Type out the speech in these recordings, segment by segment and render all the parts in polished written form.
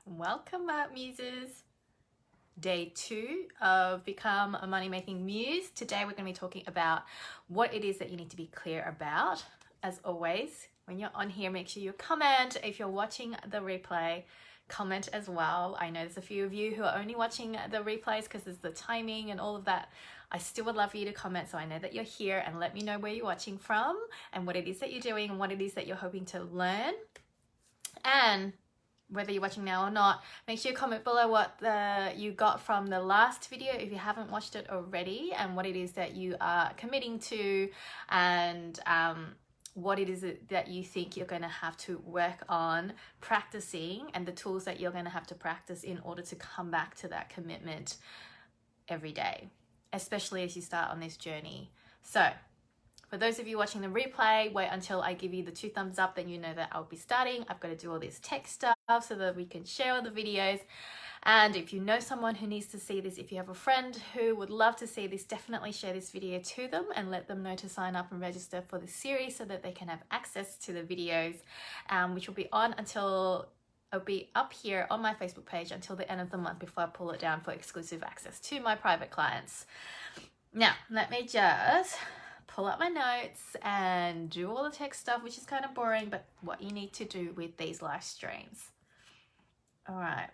Welcome up, Muses. Day 2 of Become a Money Making Muse. Today we're going to be talking about what it is that you need to be clear about. As always, when you're on here, make sure you comment. If you're watching the replay, comment as well. I know there's a few of you who are only watching the replays because there's the timing and all of that. I still would love for you to comment so I know that you're here, and let me know where you're watching from and what it is that you're doing and what it is that you're hoping to learn. And whether you're watching now or not, make sure you comment below what you got from the last video if you haven't watched it already, and what it is that you are committing to, and what it is that you think you're going to have to work on practicing, and the tools that you're going to have to practice in order to come back to that commitment every day, especially as you start on this journey. So for those of you watching the replay, wait until I give you the 2 thumbs up, then you know that I'll be starting. I've got to do all this tech stuff so that we can share all the videos. And if you know someone who needs to see this, if you have a friend who would love to see this, definitely share this video to them and let them know to sign up and register for this series so that they can have access to the videos, which will be on until it'll be up here on my Facebook page until the end of the month before I pull it down for exclusive access to my private clients. Now, let me just pull up my notes and do all the tech stuff, which is kind of boring, but what you need to do with these live streams. All right.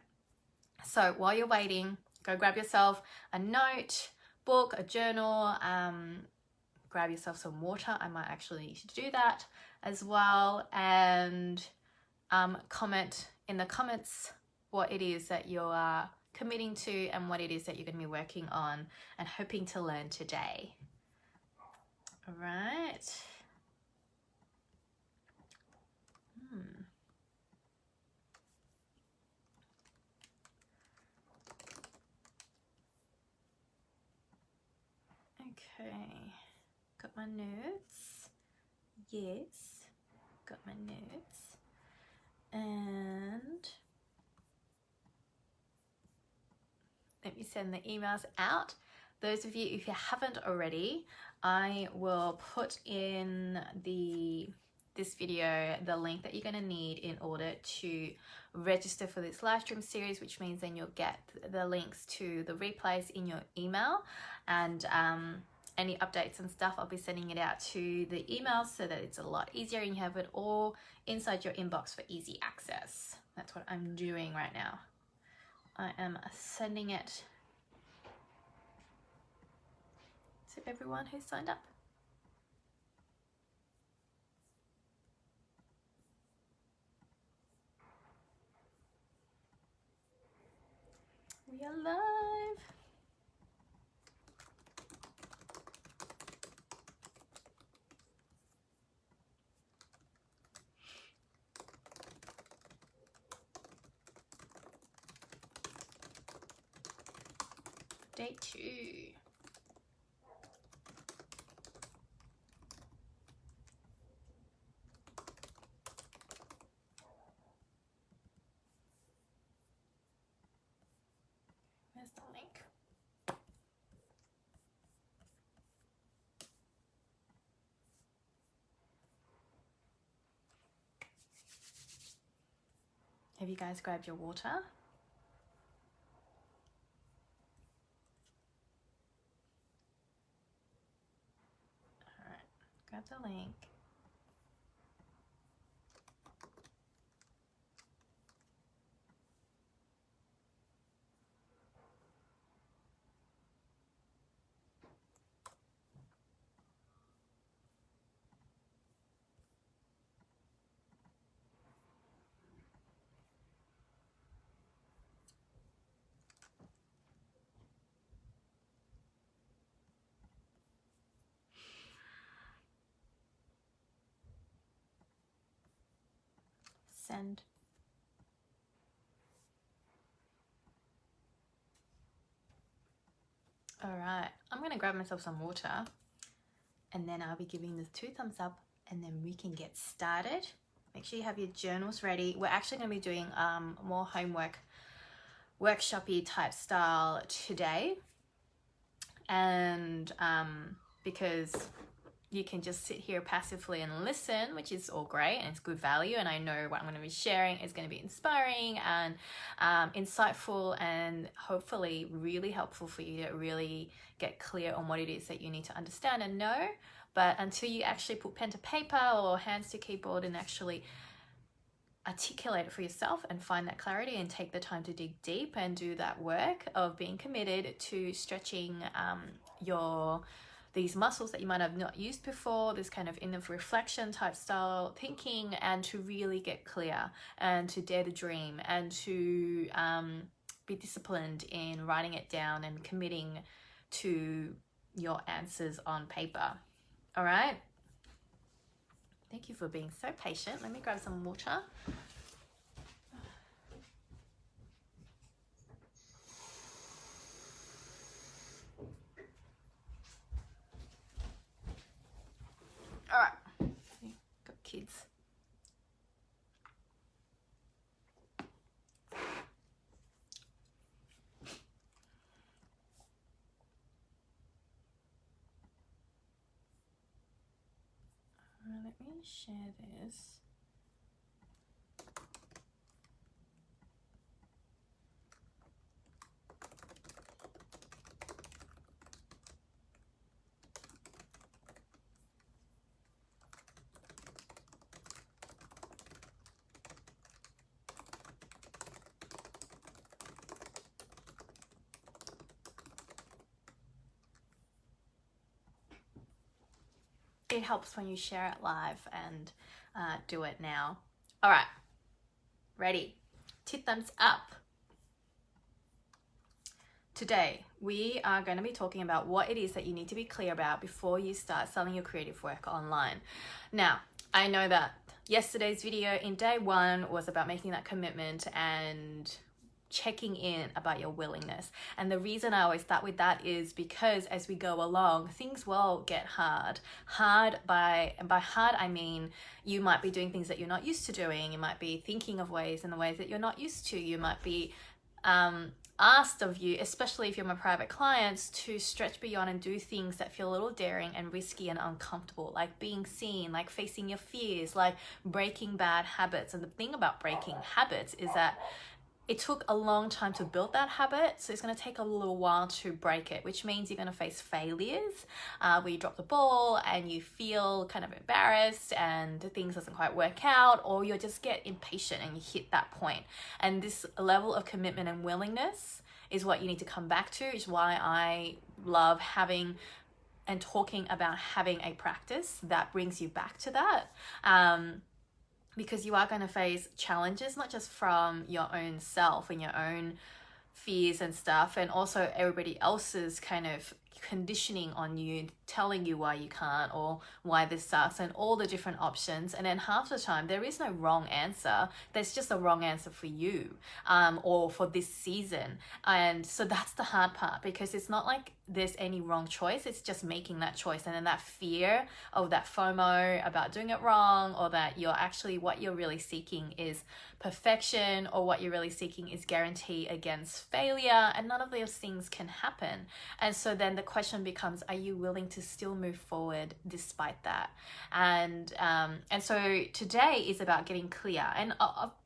So while you're waiting, go grab yourself a note, book, a journal, grab yourself some water. I might actually need to do that as well. And comment in the comments what it is that you are committing to and what it is that you're going to be working on and hoping to learn today. All right. Okay. Got my notes. Yes. Got my notes. And let me send the emails out. Those of you, if you haven't already, I will put in this video the link that you're going to need in order to register for this live stream series, which means then you'll get the links to the replays in your email, and any updates and stuff, I'll be sending it out to the email so that it's a lot easier and you have it all inside your inbox for easy access. That's what I'm doing right now. I am sending it to everyone who's signed up. We are live. Day 2. Where's the link? Have you guys grabbed your water? All right, grab the link. Send. All right, I'm going to grab myself some water, and then I'll be giving this 2 thumbs up, and then we can get started. Make sure you have your journals ready. We're actually going to be doing more homework, workshop-y type style today. And because you can just sit here passively and listen, which is all great and it's good value. And I know what I'm going to be sharing is going to be inspiring and insightful and hopefully really helpful for you to really get clear on what it is that you need to understand and know. But until you actually put pen to paper or hands to keyboard and actually articulate it for yourself and find that clarity and take the time to dig deep and do that work of being committed to stretching these muscles that you might have not used before, this kind of inner reflection type style thinking, and to really get clear and to dare to dream and to be disciplined in writing it down and committing to your answers on paper. All right. Thank you for being so patient. Let me grab some water. All right, got kids. Let me share this. It helps when you share it live and do it now. All right, ready? 2 thumbs up. Today, we are going to be talking about what it is that you need to be clear about before you start selling your creative work online. Now, I know that yesterday's video in day 1 was about making that commitment and checking in about your willingness. And the reason I always start with that is because as we go along, things will get hard. And by hard, I mean, you might be doing things that you're not used to doing. You might be thinking of ways in the ways that you're not used to. You might be asked of you, especially if you're my private clients, to stretch beyond and do things that feel a little daring and risky and uncomfortable, like being seen, like facing your fears, like breaking bad habits. And the thing about breaking habits is that it took a long time to build that habit, so it's going to take a little while to break it, which means you're going to face failures where you drop the ball and you feel kind of embarrassed and things doesn't quite work out, or you'll just get impatient and you hit that point. And this level of commitment and willingness is what you need to come back to, is why I love having and talking about having a practice that brings you back to that. Because you are going to face challenges, not just from your own self and your own fears and stuff, and also everybody else's kind of conditioning on you, telling you why you can't or why this sucks and all the different options. And then half the time there is no wrong answer. There's just a wrong answer for you or for this season. And so that's the hard part, because it's not like there's any wrong choice. It's just making that choice. And then that fear of that FOMO about doing it wrong, or that you're actually, what you're really seeking is perfection, or what you're really seeking is guarantee against failure, and none of those things can happen. And so then the question becomes, are you willing to still move forward despite that? And so today is about getting clear, and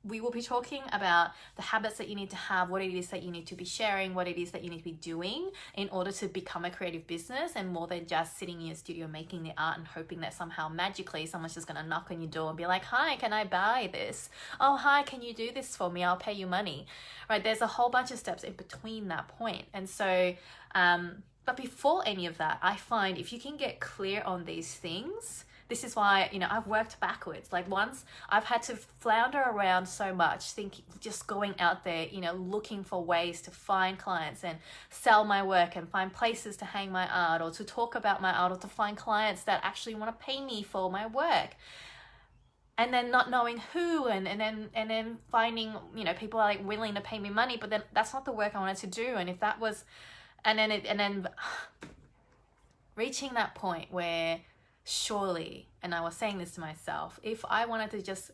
we will be talking about the habits that you need to have, what it is that you need to be sharing, what it is that you need to be doing in order to become a creative business, and more than just sitting in your studio making the art and hoping that somehow magically someone's just going to knock on your door and be like, hi, can I buy this? Oh, hi, can you do this for me? I'll pay you money, right? There's a whole bunch of steps in between that point. And so, but before any of that, I find if you can get clear on these things, this is why, I've worked backwards. Like once I've had to flounder around so much, just going out there, looking for ways to find clients and sell my work and find places to hang my art, or to talk about my art, or to find clients that actually want to pay me for my work. And then not knowing who, and then finding, people are like willing to pay me money, but then that's not the work I wanted to do. And if that was, and then reaching that point where surely, and I was saying this to myself, if I wanted to just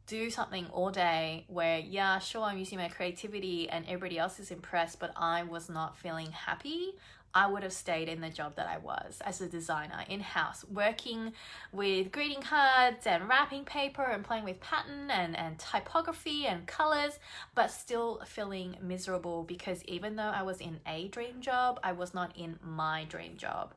do something all day where, yeah, sure, I'm using my creativity and everybody else is impressed, but I was not feeling happy, I would have stayed in the job that I was as a designer in-house, working with greeting cards and wrapping paper and playing with pattern and typography and colors, but still feeling miserable because even though I was in a dream job, I was not in my dream job.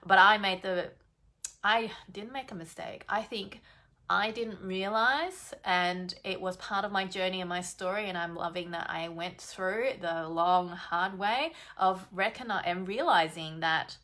But I didn't make a mistake. I think I didn't realize, and it was part of my journey and my story, and I'm loving that I went through the long, hard way of realizing that,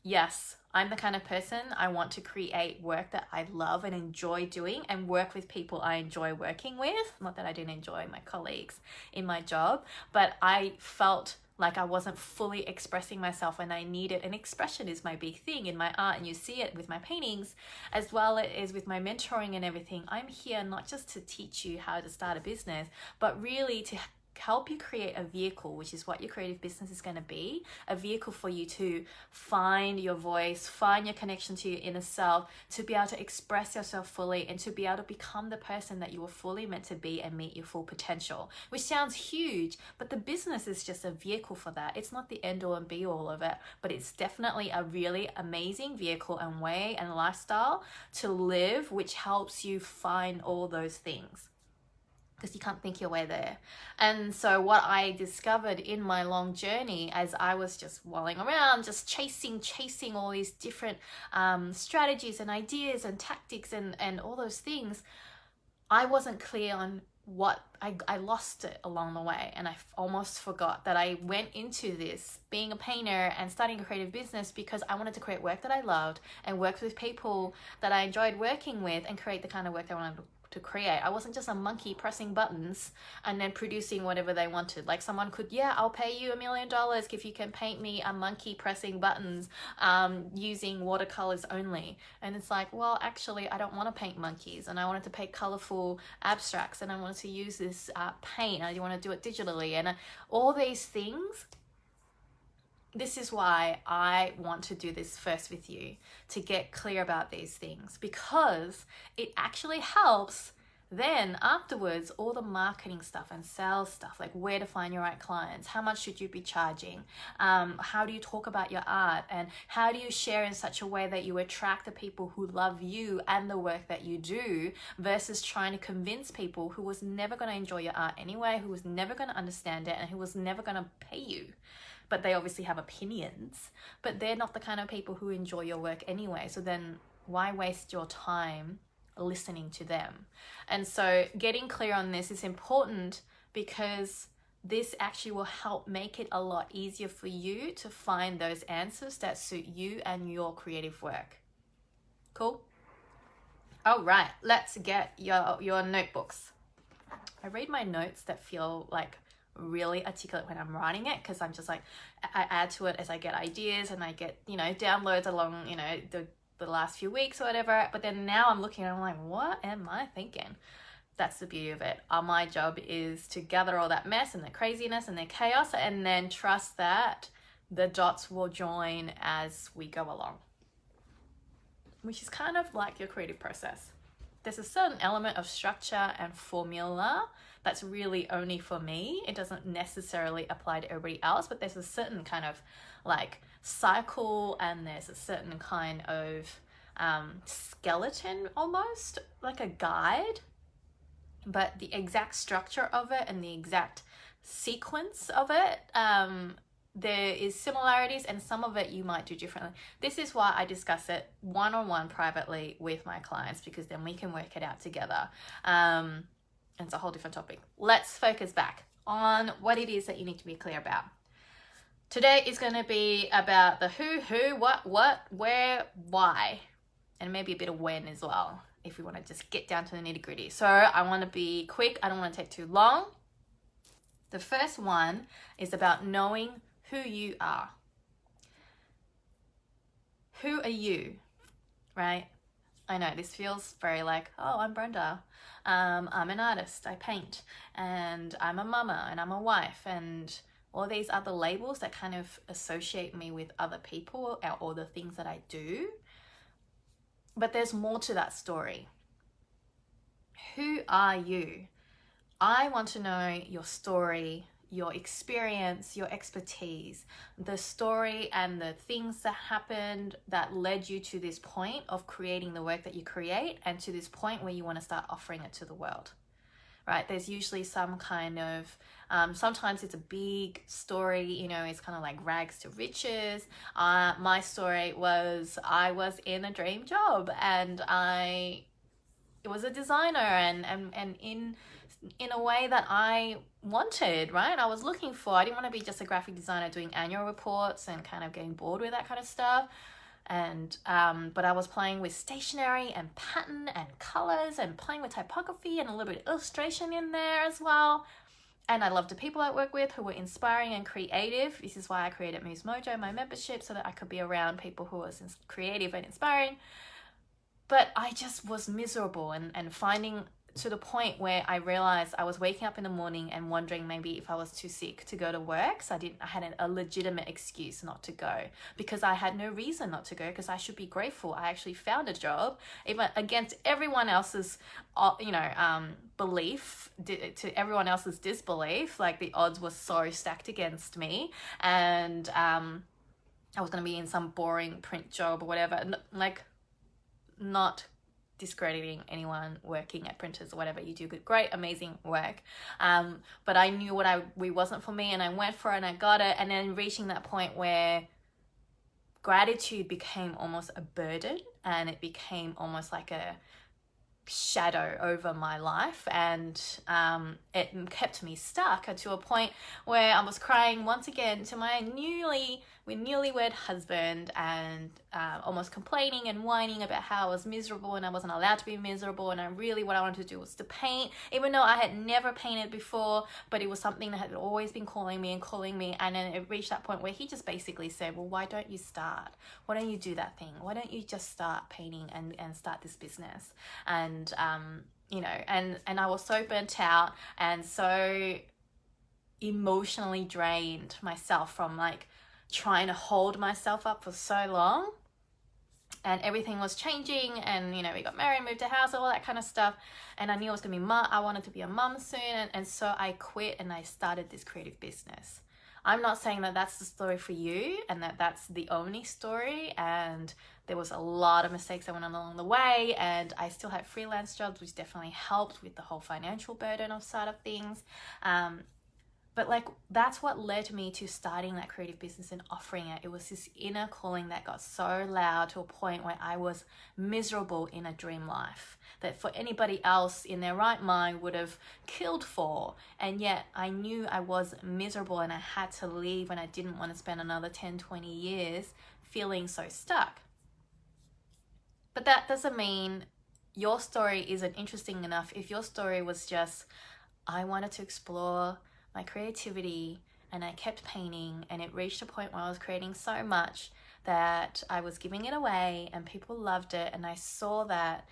yes, I'm the kind of person I want to create work that I love and enjoy doing and work with people I enjoy working with. Not that I didn't enjoy my colleagues in my job, but I felt like I wasn't fully expressing myself and I needed, and expression is my big thing in my art, and you see it with my paintings as well as with my mentoring and everything. I'm here not just to teach you how to start a business, but really to help you create a vehicle, which is what your creative business is going to be, a vehicle for you to find your voice, find your connection to your inner self, to be able to express yourself fully and to be able to become the person that you were fully meant to be and meet your full potential, which sounds huge, but the business is just a vehicle for that. It's not the end all and be all of it, but it's definitely a really amazing vehicle and way and lifestyle to live, which helps you find all those things, because you can't think your way there. And so what I discovered in my long journey, as I was just walling around, just chasing all these different strategies and ideas and tactics and all those things, I wasn't clear on what I lost it along the way, and I almost forgot that I went into this being a painter and starting a creative business because I wanted to create work that I loved and work with people that I enjoyed working with and create the kind of work that I wanted to create. I wasn't just a monkey pressing buttons and then producing whatever they wanted. Like someone could, yeah, I'll pay you $1 million if you can paint me a monkey pressing buttons using watercolors only. And it's like, well, actually, I don't want to paint monkeys, and I wanted to paint colorful abstracts, and I wanted to use this paint. I want to do it digitally, and all these things. This is why I want to do this first with you, to get clear about these things, because it actually helps then afterwards all the marketing stuff and sales stuff, like where to find your right clients, how much should you be charging, how do you talk about your art, and how do you share in such a way that you attract the people who love you and the work that you do, versus trying to convince people who was never going to enjoy your art anyway, who was never going to understand it, and who was never going to pay you. But they obviously have opinions, but they're not the kind of people who enjoy your work anyway. So then why waste your time listening to them? And so getting clear on this is important, because this actually will help make it a lot easier for you to find those answers that suit you and your creative work. Cool? All right, let's get your notebooks. I read my notes that feel like really articulate when I'm writing it, because I'm just like, I add to it as I get ideas and I get, downloads along, the last few weeks or whatever. But then now I'm looking and I'm like, what am I thinking? That's the beauty of it. My job is to gather all that mess and the craziness and the chaos, and then trust that the dots will join as we go along, which is kind of like your creative process. There's a certain element of structure and formula that's really only for me. It doesn't necessarily apply to everybody else, but there's a certain kind of like cycle, and there's a certain kind of skeleton, almost like a guide, but the exact structure of it and the exact sequence of it, there is similarities, and some of it you might do differently. This is why I discuss it one-on-one privately with my clients, because then we can work it out together. And it's a whole different topic. Let's focus back on what it is that you need to be clear about. Today is going to be about the who, what, where, why, and maybe a bit of when as well, if we want to just get down to the nitty-gritty. So I want to be quick. I don't want to take too long. The first one is about knowing who you are. Who are you, right? I know this feels very like, oh, I'm Brenda. I'm an artist, I paint, and I'm a mama, and I'm a wife, and all these other labels that kind of associate me with other people or the things that I do. But there's more to that story. Who are you? I want to know your story, your experience, your expertise, the story and the things that happened that led you to this point of creating the work that you create, and to this point where you want to start offering it to the world. Right? There's usually some kind of, sometimes it's a big story, you know, it's kind of like rags to riches. My story was, I was in a dream job, and it was a designer, and in a way that I wanted, right? I was looking for. I didn't want to be just a graphic designer doing annual reports and kind of getting bored with that kind of stuff. And but I was playing with stationery and pattern and colors, and playing with typography and a little bit of illustration in there as well. And I loved the people I work with who were inspiring and creative. This is why I created Muse Mojo, my membership, so that I could be around people who were creative and inspiring. But I just was miserable, and finding to the point where I realized I was waking up in the morning and wondering maybe if I was too sick to go to work. So I had a legitimate excuse not to go, because I had no reason not to go, because I should be grateful. I actually found a job, even against everyone else's, belief, to everyone else's disbelief. Like, the odds were so stacked against me, and I was going to be in some boring print job or whatever. Like, not discrediting anyone working at printers or whatever. You do good, great, amazing work, but I knew we wasn't for me, and I went for it and I got it. And then reaching that point where gratitude became almost a burden, and it became almost like a shadow over my life, and it kept me stuck to a point where I was crying once again to my newlywed husband, and almost complaining and whining about how I was miserable and I wasn't allowed to be miserable, and what I wanted to do was to paint, even though I had never painted before. But it was something that had always been calling me, and then it reached that point where he just basically said, well, why don't you start? Why don't you do that thing? Why don't you just start painting and start this business? And and I was so burnt out and so emotionally drained myself from like trying to hold myself up for so long, and everything was changing, and we got married, moved to house, all that kind of stuff, and I knew I was gonna be I wanted to be a mum soon, and so I quit and I started this creative business. I'm not saying that that's the story for you and that that's the only story, and there was a lot of mistakes that went on along the way, and I still had freelance jobs, which definitely helped with the whole financial burden of side of things. But like, that's what led me to starting that creative business and offering it. It was this inner calling that got so loud to a point where I was miserable in a dream life that for anybody else in their right mind would have killed for. And yet I knew I was miserable, and I had to leave, and I didn't want to spend another 10, 20 years feeling so stuck. But that doesn't mean your story isn't interesting enough. If your story was just, I wanted to explore my creativity and I kept painting, and it reached a point where I was creating so much that I was giving it away and people loved it, and I saw that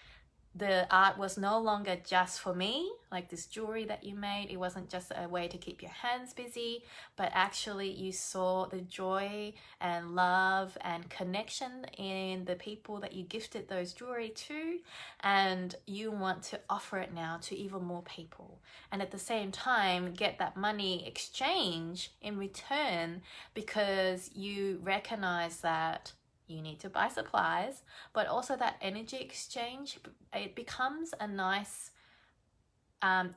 the art was no longer just for me, like this jewelry that you made. It wasn't just a way to keep your hands busy, but actually you saw the joy and love and connection in the people that you gifted those jewelry to, and you want to offer it now to even more people, and at the same time get that money exchange in return, because you recognize that you need to buy supplies, but also that energy exchange, it becomes a nice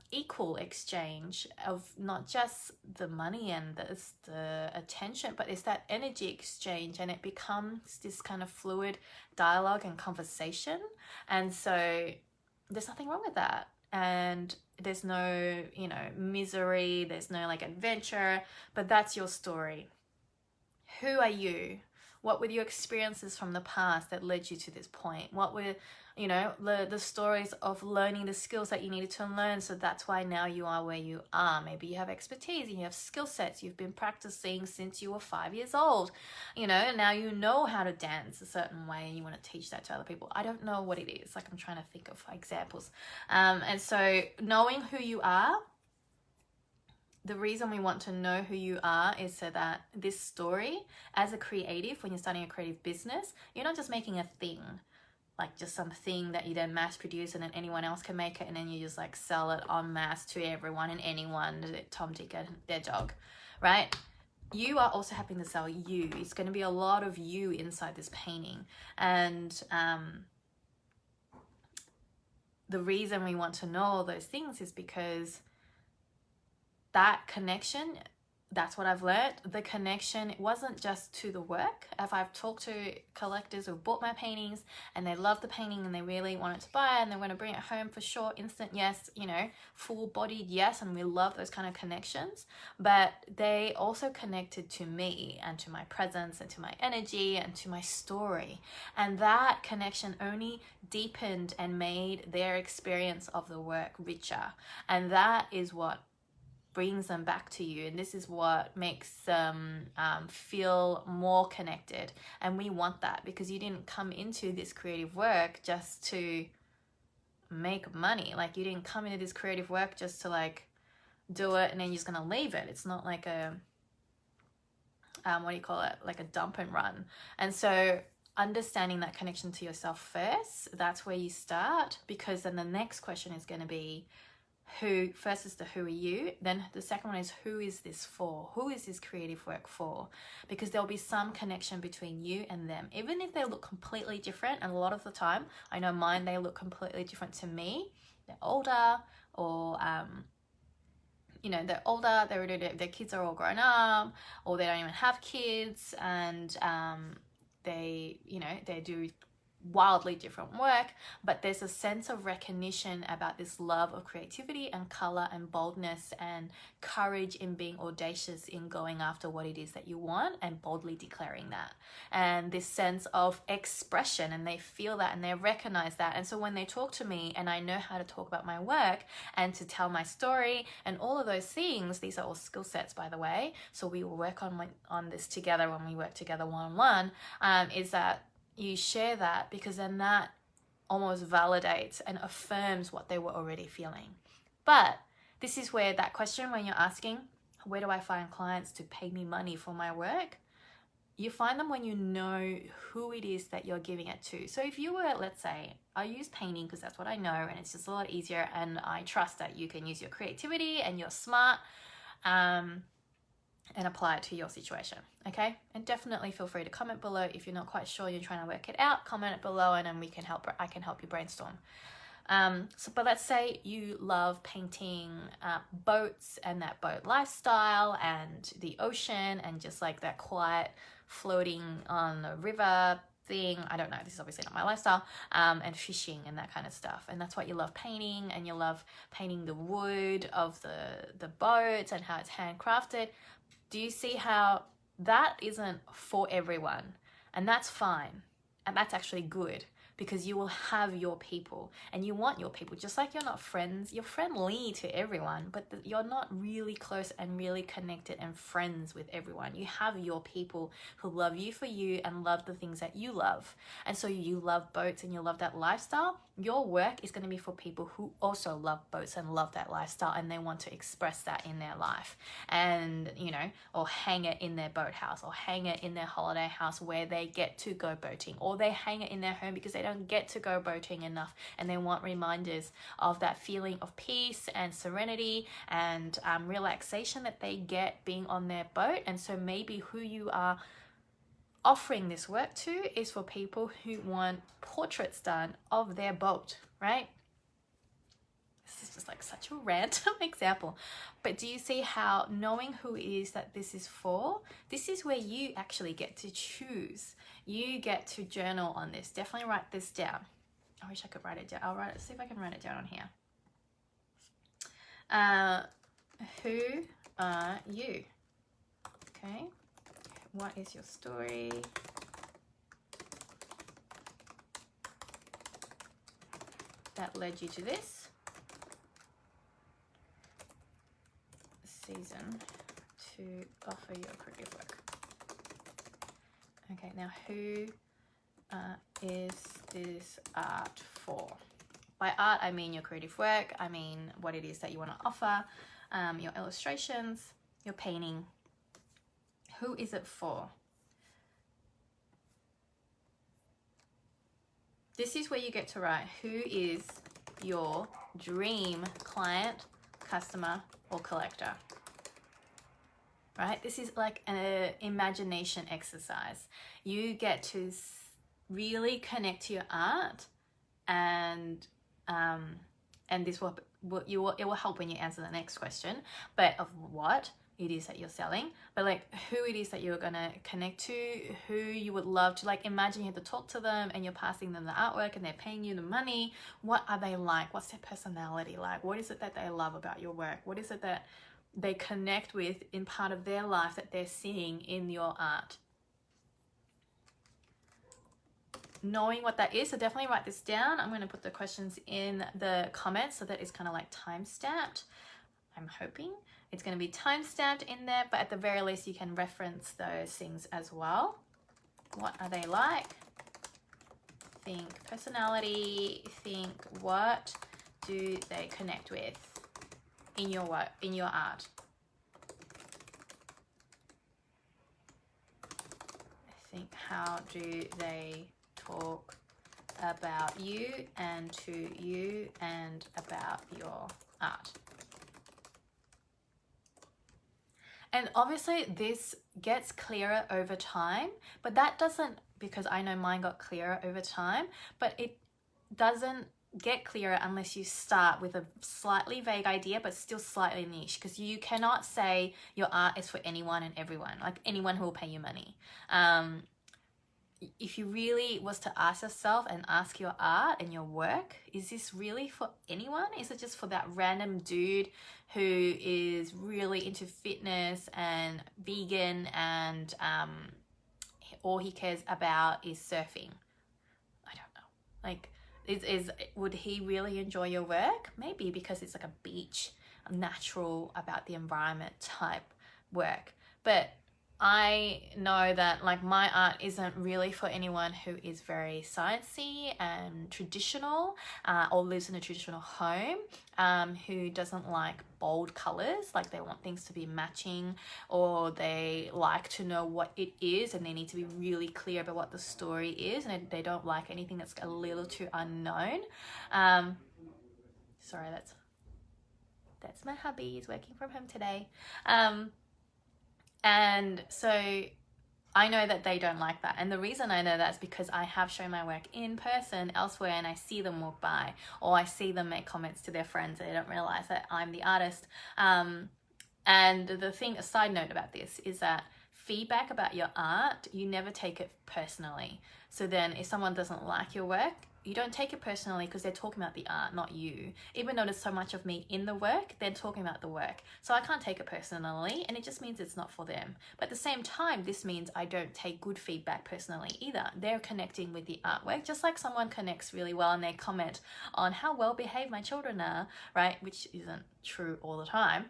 equal exchange of not just the money and the attention, but it's that energy exchange, and it becomes this kind of fluid dialogue and conversation. And so there's nothing wrong with that, and there's no misery, there's no like adventure, but that's your story. Who are you? What were your experiences from the past that led you to this point? What were, the stories of learning the skills that you needed to learn, so that's why now you are where you are? Maybe you have expertise and you have skill sets you've been practicing since you were 5 years old. Now you know how to dance a certain way and you want to teach that to other people. I don't know what it is. Like, I'm trying to think of examples. And so knowing who you are, the reason we want to know who you are is so that this story, as a creative, when you're starting a creative business, you're not just making a thing. like just something that you then mass produce and then anyone else can make it, and then you just like sell it en masse to everyone and anyone, Tom, Dick, and their dog, right? You are also having to sell you. It's going to be a lot of you inside this painting. And the reason we want to know all those things is because that connection, that's what I've learned. The connection, it wasn't just to the work. If I've talked to collectors who've bought my paintings and they love the painting and they really wanted to buy it and they want to bring it home for sure, instant yes, you know, full-bodied yes, and we love those kind of connections. But they also connected to me and to my presence and to my energy and to my story. And that connection only deepened and made their experience of the work richer. And that is what brings them back to you, and this is what makes them feel more connected. And we want that, because you didn't come into this creative work just to make money. Like, you didn't come into this creative work just to like do it and then you're just gonna leave it. It's not like a what do you call it, like a dump and run. And so understanding that connection to yourself first, that's where you start, because then the next question is going to be, who first is the who are you, then the second one is who is this for, who is this creative work for, because there'll be some connection between you and them, even if they look completely different. And a lot of the time, I know mine, they look completely different to me. They're older, or you know, they're older, their kids are all grown up, or they don't even have kids, and they, you know, they do wildly different work, but there's a sense of recognition about this love of creativity and color and boldness and courage in being audacious in going after what it is that you want and boldly declaring that, and this sense of expression, and they feel that and they recognize that. And so when they talk to me and I know how to talk about my work and to tell my story and all of those things, these are all skill sets, by the way, so we will work on this together when we work together one-on-one, is that you share that, because then that almost validates and affirms what they were already feeling. But this is where that question, when you're asking, where do I find clients to pay me money for my work? You find them when you know who it is that you're giving it to. So if you were, let's say, I use painting because that's what I know and it's just a lot easier, and I trust that you can use your creativity and you're smart, and apply it to your situation, okay? And definitely feel free to comment below if you're not quite sure, you're trying to work it out. Comment it below, and then I can help you brainstorm. But let's say you love painting boats and that boat lifestyle and the ocean and just like that quiet floating on the river thing. I don't know, this is obviously not my lifestyle, and fishing and that kind of stuff. And that's what you love painting, and you love painting the wood of the boats and how it's handcrafted. Do you see how that isn't for everyone? And that's fine. And that's actually good, because you will have your people and you want your people. Just like you're not friends, you're friendly to everyone, but you're not really close and really connected and friends with everyone. You have your people who love you for you and love the things that you love. And so you love boats and you love that lifestyle. Your work is going to be for people who also love boats and love that lifestyle, and they want to express that in their life, and, you know, or hang it in their boathouse, or hang it in their holiday house where they get to go boating, or they hang it in their home because they don't get to go boating enough, and they want reminders of that feeling of peace and serenity and relaxation that they get being on their boat. And so maybe who you are offering this work to is for people who want portraits done of their boat, right? This is just like such a random example, but do you see how knowing who it is that this is for, this is where you actually get to choose. You get to journal on this. Definitely write this down. I wish I could write it down. I'll write it, see if I can write it down on here. Who are you? Okay. What is your story? That led you to this season to offer your creative work. Okay, now who is this art for? By art, I mean your creative work. I mean what it is that you want to offer, your illustrations, your painting. Who is it for? this is where you get to write who is your dream client, customer, or collector. Right? This is like an imagination exercise. You get to really connect to your art, and this will it will help when you answer the next question, but of what it is that you're selling, but like who it is that you're gonna connect to, who you would love to, like imagine you have to talk to them and you're passing them the artwork and they're paying you the money. What are they like? What's their personality like? What is it that they love about your work? What is it that they connect with in part of their life that they're seeing in your art? Knowing what that is, so definitely write this down. I'm going to put the questions in the comments so that it's kind of like time stamped. I'm hoping it's going to be time stamped in there, but at the very least you can reference those things as well. What are they like? Think personality, think what do they connect with in your work, in your art. Think how do they talk about you and to you and about your art. And obviously this gets clearer over time, but that doesn't, because I know mine got clearer over time, but it doesn't get clearer unless you start with a slightly vague idea but still slightly niche, because you cannot say your art is for anyone and everyone, like anyone who will pay you money. If you really was to ask yourself and ask your art and your work, is this really for anyone? Is it just for that random dude who is really into fitness and vegan and all he cares about is surfing? I don't know. Like, would he really enjoy your work? Maybe, because it's like a beach, natural, about the environment type work. But I know that like my art isn't really for anyone who is very sciencey and traditional, or lives in a traditional home, who doesn't like bold colors, like they want things to be matching, or they like to know what it is and they need to be really clear about what the story is, and they don't like anything that's a little too unknown. Sorry, that's my hubby. He's working from home today. And so I know that they don't like that. And the reason I know that is because I have shown my work in person elsewhere and I see them walk by, or I see them make comments to their friends and they don't realize that I'm the artist. And the thing, a side note about this is that feedback about your art, you never take it personally. So then if someone doesn't like your work, you don't take it personally because they're talking about the art, not you. Even though there's so much of me in the work, they're talking about the work. So I can't take it personally, and it just means it's not for them. But at the same time, this means I don't take good feedback personally either. They're connecting with the artwork, just like someone connects really well and they comment on how well behaved my children are, right? Which isn't true all the time.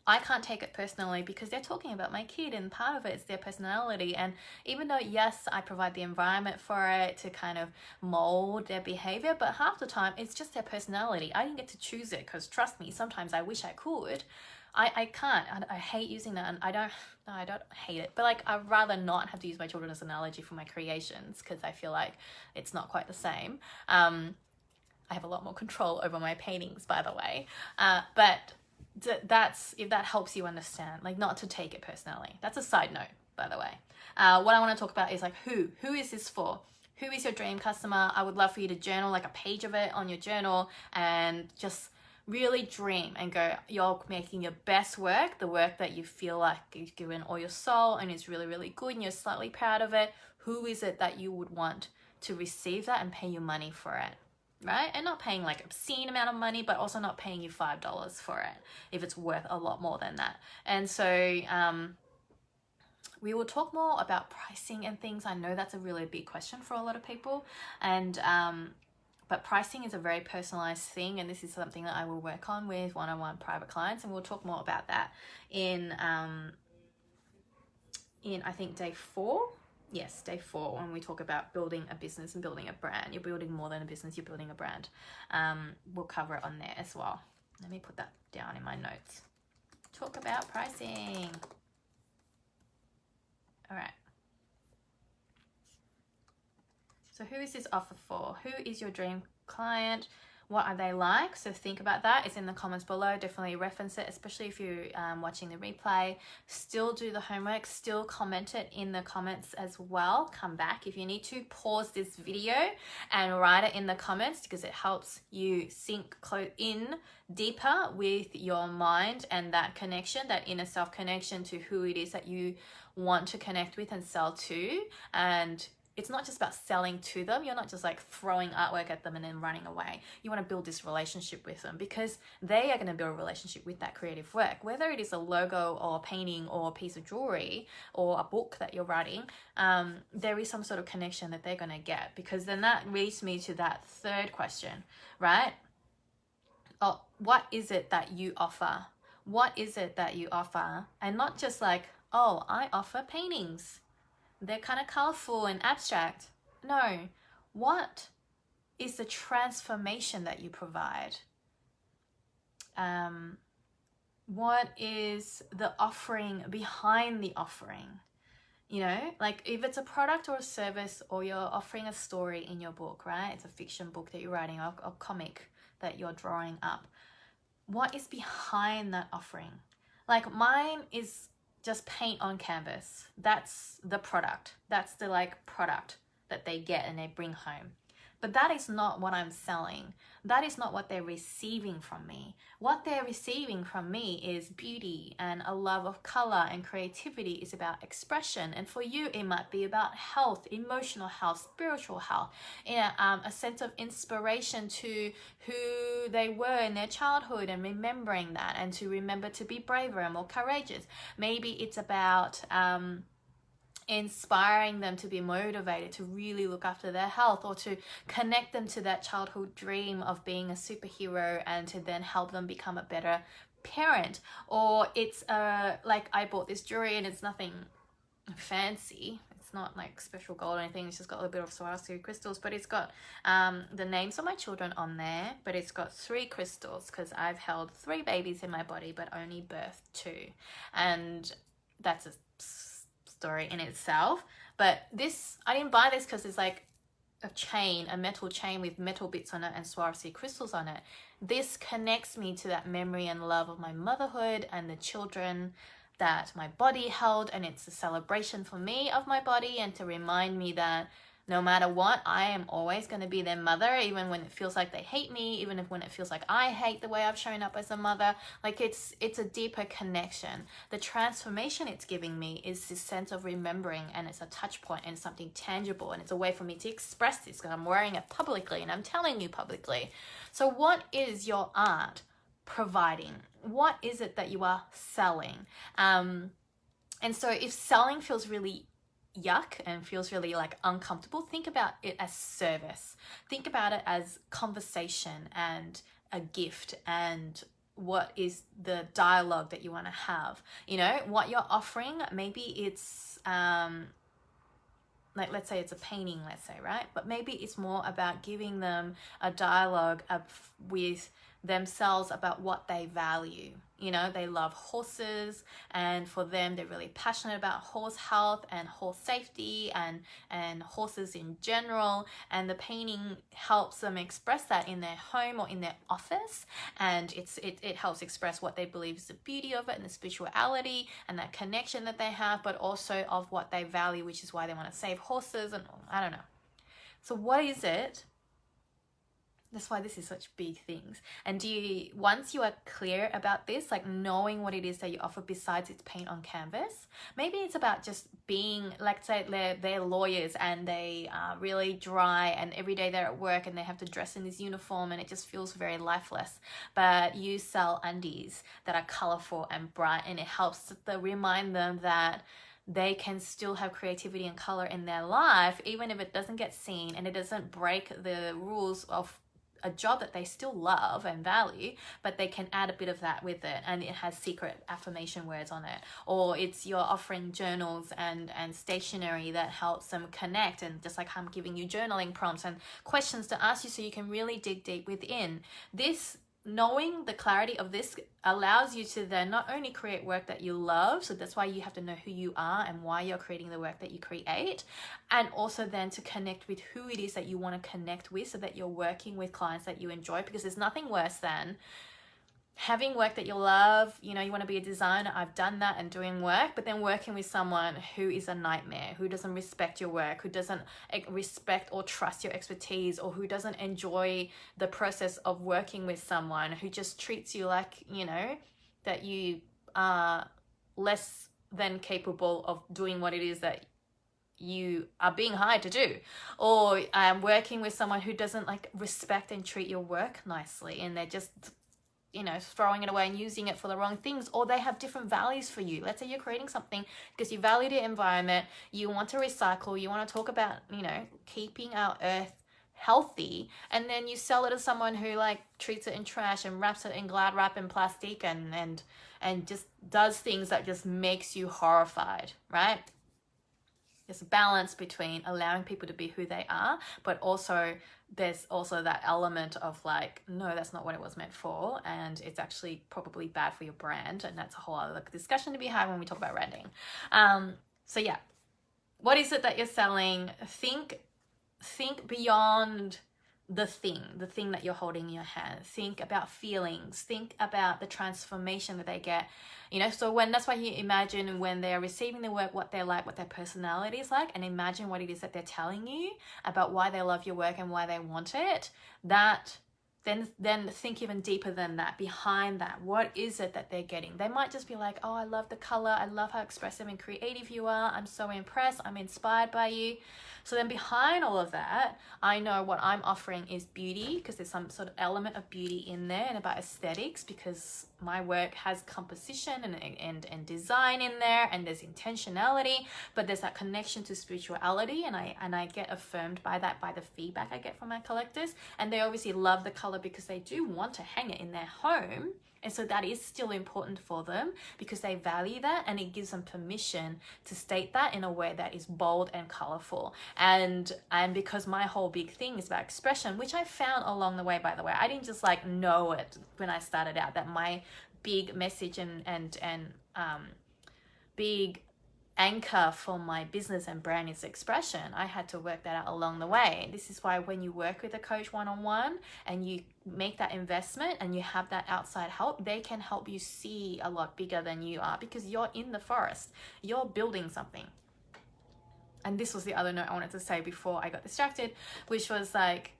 I can't take it personally because they're talking about my kid, and part of it is their personality. And even though, yes, I provide the environment for it to kind of mold their behavior, but half the time it's just their personality. I didn't get to choose it, because trust me, sometimes I wish I could. I can't. I hate using that, and I don't hate it, but like I'd rather not have to use my children as an analogy for my creations, because I feel like it's not quite the same. I have a lot more control over my paintings, by the way, but that's, if that helps you understand, like not to take it personally. That's a side note, by the way. What I want to talk about is like who is this for? Who is your dream customer? I would love for you to journal like a page of it on your journal and just really dream and go, you're making your best work, the work that you feel like you've given all your soul and is really, really good and you're slightly proud of it. Who is it that you would want to receive that and pay you money for it? Right? And not paying like obscene amount of money, but also not paying you $5 for it if it's worth a lot more than that. And so we will talk more about pricing and things. I know that's a really big question for a lot of people, and but pricing is a very personalized thing, and this is something that I will work on with one-on-one private clients, and we'll talk more about that in I think day 4. Yes, day 4, when we talk about building a business and building a brand. You're building more than a business, you're building a brand. We'll cover it on there as well. Let me put that down in my notes. Talk about pricing. All right. So who is this offer for? Who is your dream client? What are they like? So think about that. It's in the comments below. Definitely reference it, especially if you're watching the replay. Still do the homework. Still comment it in the comments as well. Come back if you need to. Pause this video and write it in the comments, because it helps you sink in deeper with your mind and that connection, that inner self connection to who it is that you want to connect with and sell to. And it's not just about selling to them. You're not just like throwing artwork at them and then running away. You want to build this relationship with them, because they are going to build a relationship with that creative work. Whether it is a logo or a painting or a piece of jewelry or a book that you're writing, there is some sort of connection that they're going to get, because then that leads me to that third question, right? Oh, what is it that you offer? What is it that you offer? And not just like, oh, I offer paintings. They're kind of colorful and abstract. No, what is the transformation that you provide? What is the offering behind the offering? You know, like if it's a product or a service, or you're offering a story in your book, right? It's a fiction book that you're writing, or a comic that you're drawing up. What is behind that offering? Like mine is just paint on canvas. That's the product. That's the like product that they get and they bring home. But that is not what I'm selling. That is not what they're receiving from me. What they're receiving from me is beauty and a love of color, and creativity is about expression. And for you, it might be about health, emotional health, spiritual health, a sense of inspiration to who they were in their childhood and remembering that, and to remember to be braver and more courageous. Maybe it's about inspiring them to be motivated to really look after their health, or to connect them to that childhood dream of being a superhero, and to then help them become a better parent. Or it's like I bought this jewelry and it's nothing fancy. It's not like special gold or anything. It's just got a little bit of Swarovski crystals, but it's got the names of my children on there, but it's got 3 crystals, because I've held 3 babies in my body but only birthed 2, and that's a story in itself. But this, I didn't buy this because it's like a chain, a metal chain with metal bits on it and Swarovski crystals on it. This connects me to that memory and love of my motherhood and the children that my body held, and it's a celebration for me of my body, and to remind me that no matter what, I am always going to be their mother, even when it feels like they hate me, even when it feels like I hate the way I've shown up as a mother. Like it's a deeper connection. The transformation it's giving me is this sense of remembering, and it's a touch point and something tangible, and it's a way for me to express this, because I'm wearing it publicly and I'm telling you publicly. So what is your art providing? What is it that you are selling? And so if selling feels really yuck and feels really like uncomfortable, think about it as service. Think about it as conversation and a gift, and what is the dialogue that you want to have. You know, what you're offering, maybe it's like, let's say it's a painting, let's say, right? But maybe it's more about giving them a dialogue with themselves about what they value. You know, they love horses, and for them, they're really passionate about horse health and horse safety and horses in general. And the painting helps them express that in their home or in their office. And it helps express what they believe is the beauty of it and the spirituality and that connection that they have, but also of what they value, which is why they want to save horses. And I don't know. So what is it? That's why this is such big things. And once you are clear about this, like knowing what it is that you offer besides it's paint on canvas, maybe it's about just being, like, say they're lawyers and they are really dry, and every day they're at work and they have to dress in this uniform and it just feels very lifeless. But you sell undies that are colorful and bright, and it helps to remind them that they can still have creativity and color in their life, even if it doesn't get seen and it doesn't break the rules of a job that they still love and value, but they can add a bit of that with it, and it has secret affirmation words on it. Or it's you're offering journals and stationery that helps them connect, and just like I'm giving you journaling prompts and questions to ask you so you can really dig deep within. This knowing the clarity of this allows you to then not only create work that you love, so that's why you have to know who you are and why you're creating the work that you create, and also then to connect with who it is that you want to connect with, so that you're working with clients that you enjoy. Because there's nothing worse than having work that you love. You know, you want to be a designer, I've done that, and doing work, but then working with someone who is a nightmare, who doesn't respect your work, who doesn't respect or trust your expertise, or who doesn't enjoy the process of working with someone, who just treats you like, you know, that you are less than capable of doing what it is that you are being hired to do. Or working with someone who doesn't like respect and treat your work nicely, and they're just, you know, throwing it away and using it for the wrong things, or they have different values for you. Let's say you're creating something because you value the environment, you want to recycle, you want to talk about, you know, keeping our earth healthy, and then you sell it to someone who like treats it in trash and wraps it in Glad wrap and plastic and just does things that just makes you horrified, right? There's a balance between allowing people to be who they are, but also there's also that element of like, no, that's not what it was meant for, and it's actually probably bad for your brand, and that's a whole other discussion to be had when we talk about branding. So yeah, what is it that you're selling? Think beyond the thing that you're holding in your hand. Think about feelings. Think about the transformation that they get. You know, so that's why you imagine when they're receiving the work, what they're like, what their personality is like, and imagine what it is that they're telling you about why they love your work and why they want it. That then think even deeper than that, behind that. What is it that they're getting? They might just be like, oh, I love the color. I love how expressive and creative you are. I'm so impressed. I'm inspired by you. So then behind all of that, I know what I'm offering is beauty, because there's some sort of element of beauty in there, and about aesthetics, because my work has composition and design in there, and there's intentionality, but there's that connection to spirituality, and I get affirmed by that, by the feedback I get from my collectors. And they obviously love the color because they do want to hang it in their home. And so that is still important for them because they value that, and it gives them permission to state that in a way that is bold and colorful. And because my whole big thing is about expression, which I found along the way, by the way, I didn't just like know it when I started out, that my big message and big anchor for my business and brand is expression. I had to work that out along the way. This is why when you work with a coach one-on-one and you make that investment and you have that outside help, they can help you see a lot bigger than you are, because you're in the forest, you're building something. And this was the other note I wanted to say before I got distracted, which was like,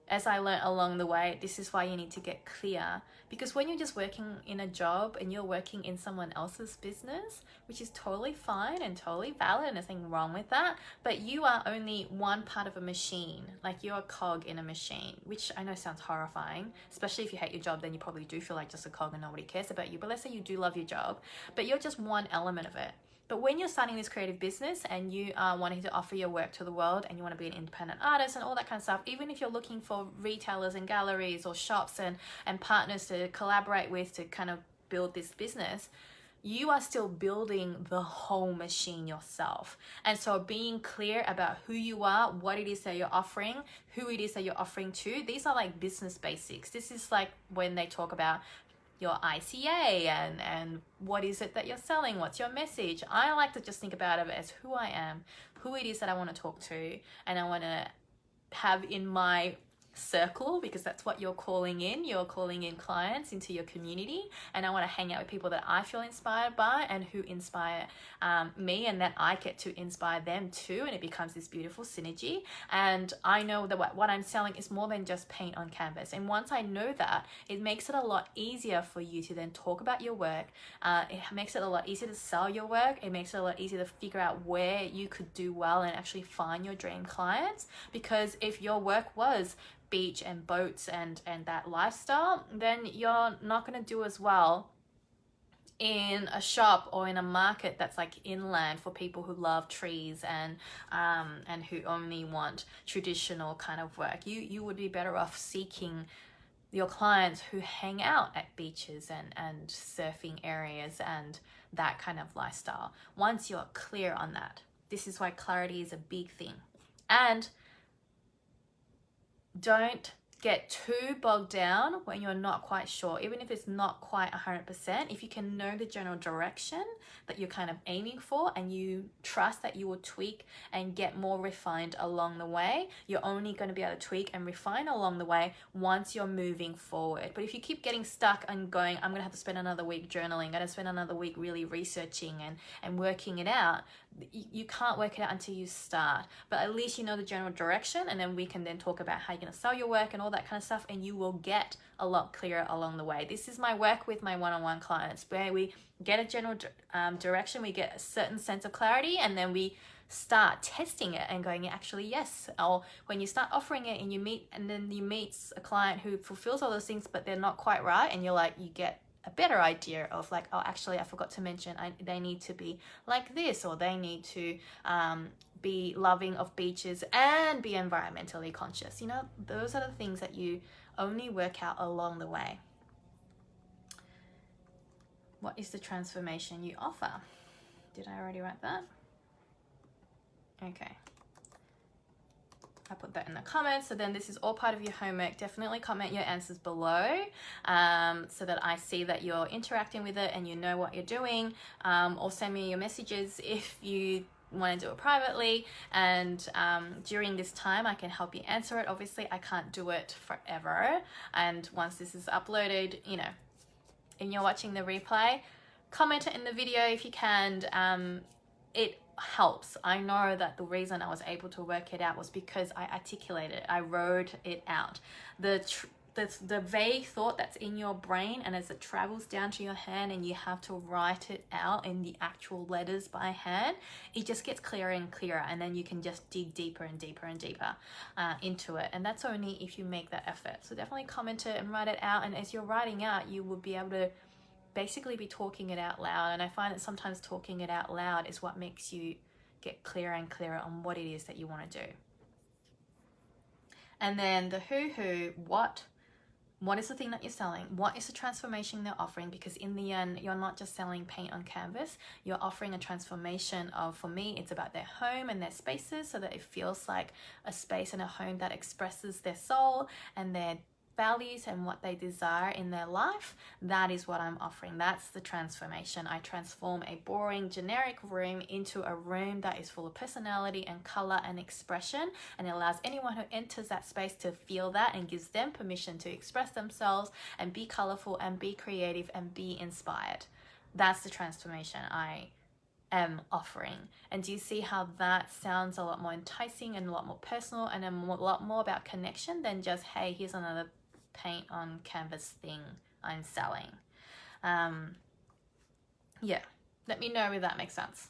as I learned along the way, this is why you need to get clear. Because when you're just working in a job and you're working in someone else's business, which is totally fine and totally valid and nothing wrong with that, but you are only one part of a machine. Like, you're a cog in a machine, which I know sounds horrifying, especially if you hate your job. Then you probably do feel like just a cog and nobody cares about you. But let's say you do love your job, but you're just one element of it. But when you're starting this creative business and you are wanting to offer your work to the world, and you want to be an independent artist and all that kind of stuff, even if you're looking for retailers and galleries or shops and partners to collaborate with to kind of build this business, you are still building the whole machine yourself. And so being clear about who you are, what it is that you're offering, who it is that you're offering to, these are like business basics. This is like when they talk about your ICA and what is it that you're selling, what's your message. I like to just think about it as who I am, who it is that I want to talk to, and I want to have in my circle, because that's what you're calling in. You're calling in clients into your community, and I want to hang out with people that I feel inspired by and who inspire me, and that I get to inspire them too, and it becomes this beautiful synergy. And I know that what I'm selling is more than just paint on canvas, and once I know that, it makes it a lot easier for you to then talk about your work. It makes it a lot easier to sell your work. It makes it a lot easier to figure out where you could do well and actually find your dream clients, because if your work was beach and boats and that lifestyle, then you're not going to do as well in a shop or in a market that's like inland for people who love trees and who only want traditional kind of work. You would be better off seeking your clients who hang out at beaches and surfing areas and that kind of lifestyle. Once you're clear on that, this is why clarity is a big thing. And don't get too bogged down when you're not quite sure. Even if it's not quite 100%, if you can know the general direction that you're kind of aiming for, and you trust that you will tweak and get more refined along the way, you're only going to be able to tweak and refine along the way once you're moving forward. But if you keep getting stuck and going, I'm going to have to spend another week journaling, I'm going to spend another week really researching and working it out, you can't work it out until you start. But at least you know the general direction, and then we can then talk about how you're going to sell your work and all that kind of stuff, and you will get a lot clearer along the way. This is my work with my one-on-one clients, where we get a general direction, we get a certain sense of clarity, and then we start testing it and going, actually, yes. Or when you start offering it and you meet a client who fulfills all those things, but they're not quite right, and you're like, you get a better idea of like, oh, actually, I forgot to mention they need to be like this, or they need to be loving of beaches and be environmentally conscious. You know, those are the things that you only work out along the way. What is the transformation you offer? Did I already write that? Okay. I put that in the comments. So then this is all part of your homework. Definitely comment your answers below so that I see that you're interacting with it and you know what you're doing. Or send me your messages if you want to do it privately, and during this time I can help you answer it. Obviously I can't do it forever, and once this is uploaded, you know, and you're watching the replay, comment it in the video if you can. It helps. I know that the reason I was able to work it out was because I articulated it, I wrote it out. The vague thought that's in your brain, and as it travels down to your hand and you have to write it out in the actual letters by hand, it just gets clearer and clearer, and then you can just dig deeper and deeper and deeper into it. And that's only if you make that effort. So definitely comment it and write it out, and as you're writing out, you will be able to basically be talking it out loud. And I find that sometimes talking it out loud is what makes you get clearer and clearer on what it is that you want to do. And then the who, what is the thing that you're selling? What is the transformation they're offering? Because in the end, you're not just selling paint on canvas, you're offering a transformation of, for me, it's about their home and their spaces, so that it feels like a space and a home that expresses their soul and their values and what they desire in their life. That is what I'm offering. That's the transformation. I transform a boring, generic room into a room that is full of personality and color and expression, and it allows anyone who enters that space to feel that, and gives them permission to express themselves and be colorful and be creative and be inspired. That's the transformation I am offering. And do you see how that sounds a lot more enticing and a lot more personal and a lot more about connection than just, hey, here's another paint on canvas thing I'm selling? Yeah, let me know if that makes sense.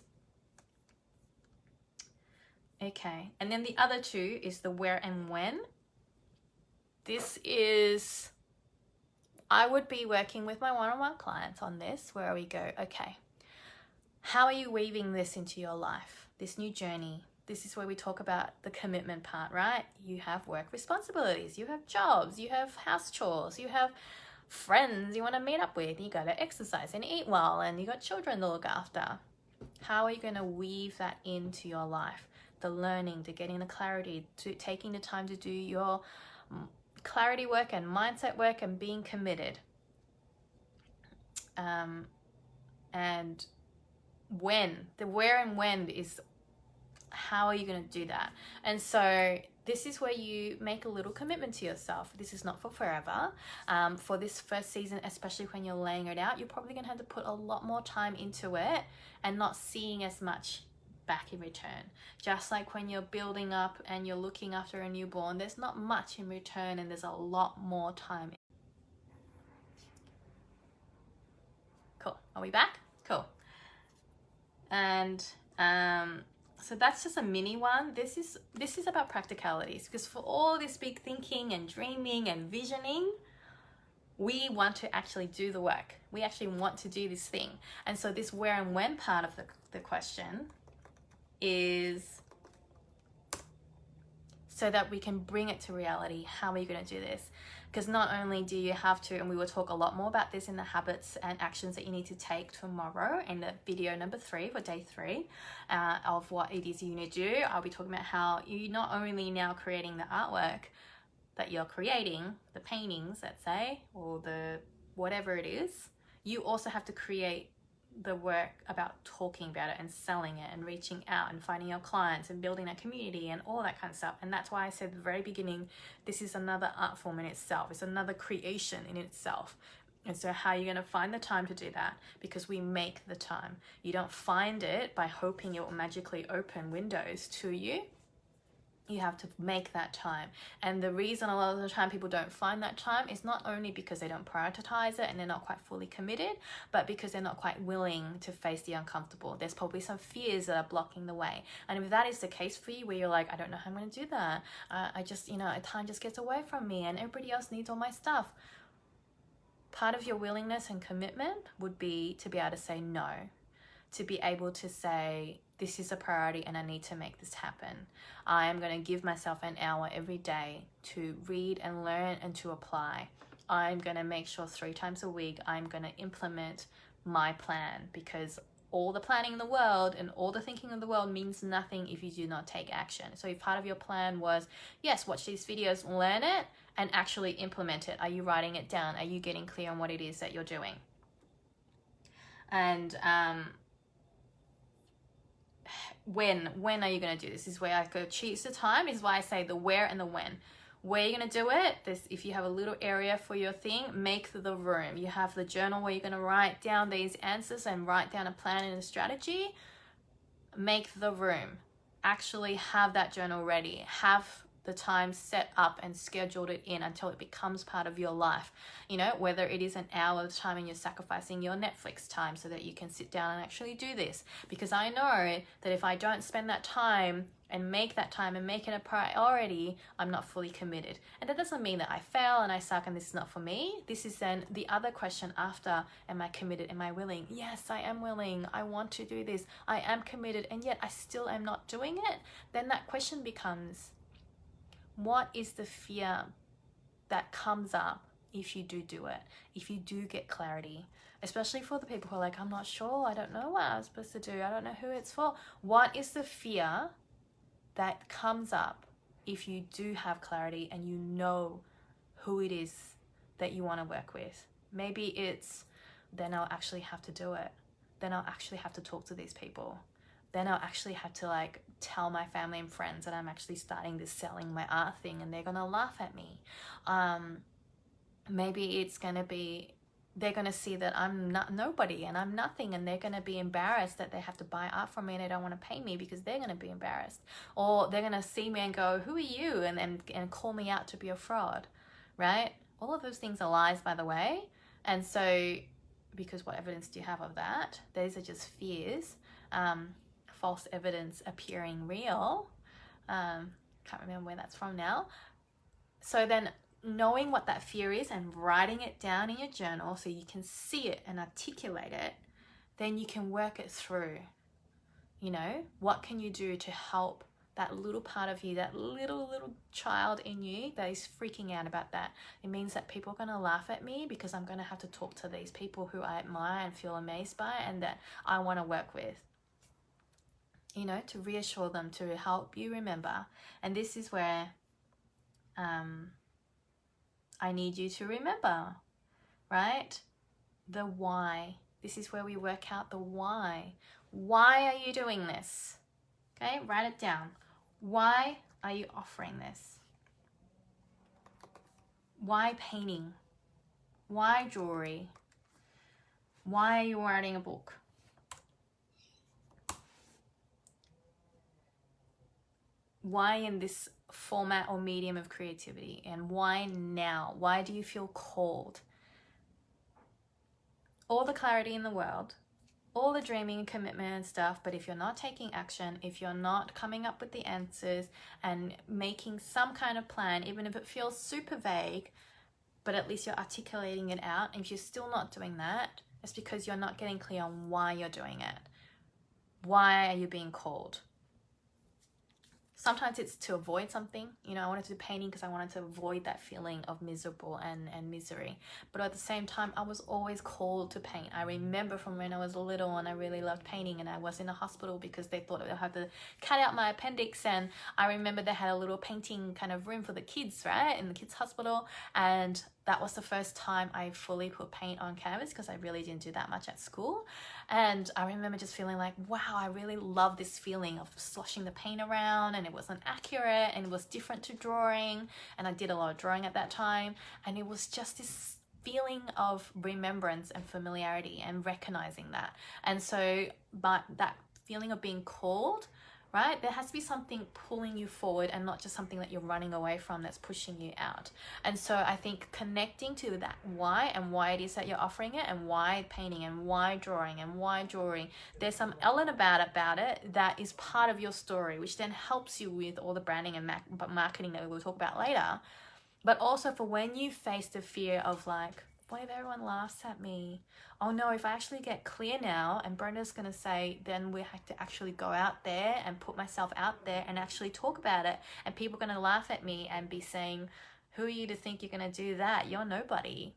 Okay, and then the other two is the where and when. This is, I would be working with my one-on-one clients on this, where we go, okay, how are you weaving this into your life, this new journey? This is where we talk about the commitment part, right? You have work responsibilities, you have jobs, you have house chores, you have friends you want to meet up with, you got to exercise and eat well, and you got children to look after. How are you going to weave that into your life? The learning, the getting the clarity, to taking the time to do your clarity work and mindset work and being committed. And when, the where and when is, how are you going to do that? And so this is where you make a little commitment to yourself. This is not for forever. For this first season, especially when you're laying it out, you're probably going to have to put a lot more time into it and not seeing as much back in return. Just like when you're building up and you're looking after a newborn, there's not much in return, and there's a lot more time. Cool. Are we back? Cool. And so that's just a mini one. This is about practicalities, because for all this big thinking and dreaming and visioning, we want to actually do the work. We actually want to do this thing. And so this where and when part of the question is so that we can bring it to reality. How are you going to do this? Because not only do you have to, and we will talk a lot more about this in the habits and actions that you need to take tomorrow in the video number 3 for day 3 of what it is you need to do. I'll be talking about how you not only now creating the artwork, that you're creating, the paintings, let's say, or the whatever it is, you also have to create the work about talking about it and selling it and reaching out and finding your clients and building a community and all that kind of stuff. And that's why I said at the very beginning, this is another art form in itself. It's another creation in itself. And so how are you going to find the time to do that? Because we make the time. You don't find it by hoping it will magically open windows to you. You have to make that time. And the reason a lot of the time people don't find that time is not only because they don't prioritize it and they're not quite fully committed, but because they're not quite willing to face the uncomfortable. There's probably some fears that are blocking the way. And if that is the case for you, where you're like, I don't know how I'm going to do that. I just, time just gets away from me and everybody else needs all my stuff. Part of your willingness and commitment would be to be able to say no, to be able to say, this is a priority and I need to make this happen. I am going to give myself an hour every day to read and learn and to apply. I'm going to make sure 3 times a week I'm going to implement my plan, because all the planning in the world and all the thinking in the world means nothing if you do not take action. So if part of your plan was, yes, watch these videos, learn it, and actually implement it. Are you writing it down? Are you getting clear on what it is that you're doing? And when are you going to do this? This is where I go choose the time. Is why I say the where and the when. Where you're going to do it, if you have a little area for your thing, make the room. You have the journal where you're going to write down these answers and write down a plan and a strategy. Make the room. Actually have that journal ready. Have the time set up and scheduled it in until it becomes part of your life. Whether it is an hour of time and you're sacrificing your Netflix time so that you can sit down and actually do this. Because I know that if I don't spend that time and make that time and make it a priority, I'm not fully committed. And that doesn't mean that I fail and I suck and this is not for me. This is then the other question after, am I committed? Am I willing? Yes, I am willing. I want to do this. I am committed, and yet I still am not doing it. Then that question becomes, what is the fear that comes up if you do it, if you do get clarity? Especially for the people who are like, I'm not sure, I don't know what I'm supposed to do, I don't know who it's for. What is the fear that comes up if you do have clarity and you know who it is that you want to work with? Maybe it's, then I'll actually have to do it. Then I'll actually have to talk to these people. Then I'll actually have to tell my family and friends that I'm actually starting this selling my art thing and they're going to laugh at me. Maybe it's going to be, they're going to see that I'm not nobody and I'm nothing, and they're going to be embarrassed that they have to buy art from me and they don't want to pay me because they're going to be embarrassed. Or they're going to see me and go, who are you? And call me out to be a fraud, right? All of those things are lies, by the way. And so, because what evidence do you have of that? Those are just fears. False evidence appearing real. Can't remember where that's from now. So then knowing what that fear is and writing it down in your journal so you can see it and articulate it, then you can work it through. What can you do to help that little part of you, that little child in you that is freaking out about that? It means that people are going to laugh at me because I'm going to have to talk to these people who I admire and feel amazed by and that I want to work with. To reassure them, to help you remember. And this is where I need you to remember, right? The why. This is where we work out the why. Why are you doing this? Okay, write it down. Why are you offering this? Why painting? Why jewelry? Why are you writing a book? Why in this format or medium of creativity? And why now? Why do you feel called? All the clarity in the world, all the dreaming and commitment and stuff, but if you're not taking action, if you're not coming up with the answers and making some kind of plan, even if it feels super vague, but at least you're articulating it out, and if you're still not doing that, it's because you're not getting clear on why you're doing it. Why are you being called? Sometimes it's to avoid something. You know, I wanted to do painting because I wanted to avoid that feeling of miserable and misery. But at the same time, I was always called to paint. I remember from when I was little and I really loved painting, and I was in a hospital because they thought they'd have to cut out my appendix. And I remember they had a little painting kind of room for the kids, right, in the kids' hospital. And that was the first time I fully put paint on canvas because I really didn't do that much at school. And I remember just feeling like, wow, I really love this feeling of sloshing the paint around, and it wasn't accurate and it was different to drawing. And I did a lot of drawing at that time. And it was just this feeling of remembrance and familiarity and recognizing that. And so, but that feeling of being called, right? There has to be something pulling you forward and not just something that you're running away from that's pushing you out. And so I think connecting to that why and why it is that you're offering it, and why painting and why drawing and why drawing, there's some element about it that is part of your story, which then helps you with all the branding and marketing that we will talk about later. But also for when you face the fear of like, what if everyone laughs at me? Oh no, if I actually get clear now, and Brenda's going to say, then we have to actually go out there and put myself out there and actually talk about it. And people are going to laugh at me and be saying, who are you to think you're going to do that? You're nobody.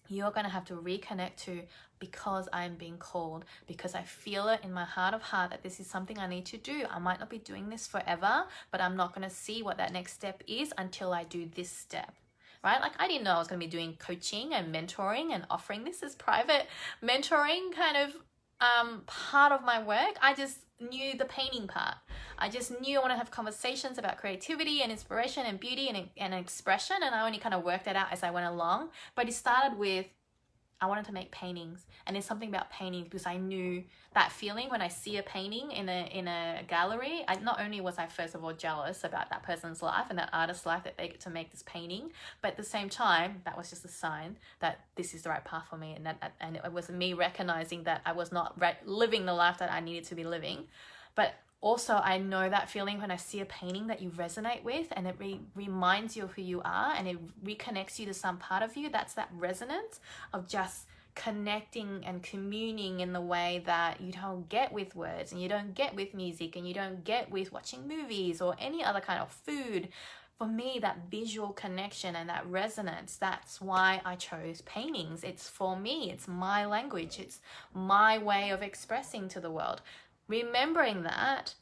You're going to have to reconnect to, because I'm being called, because I feel it in my heart of heart that this is something I need to do. I might not be doing this forever, but I'm not going to see what that next step is until I do this step. Right? Like I didn't know I was going to be doing coaching and mentoring and offering this as private mentoring kind of part of my work. I just knew the painting part. I just knew I want to have conversations about creativity and inspiration and beauty and expression, and I only kind of worked that out as I went along. But it started with, I wanted to make paintings, and there's something about painting because I knew that feeling when I see a painting in a gallery. Not only was I first of all jealous about that person's life and that artist's life that they get to make this painting, but at the same time that was just a sign that this is the right path for me, and it was me recognizing that I was not living the life that I needed to be living. But also, I know that feeling when I see a painting that you resonate with, and it reminds you of who you are, and it reconnects you to some part of you. That's that resonance of just connecting and communing in the way that you don't get with words, and you don't get with music, and you don't get with watching movies or any other kind of food. For me, that visual connection and that resonance, that's why I chose paintings. It's for me, it's my language, it's my way of expressing to the world. Remembering that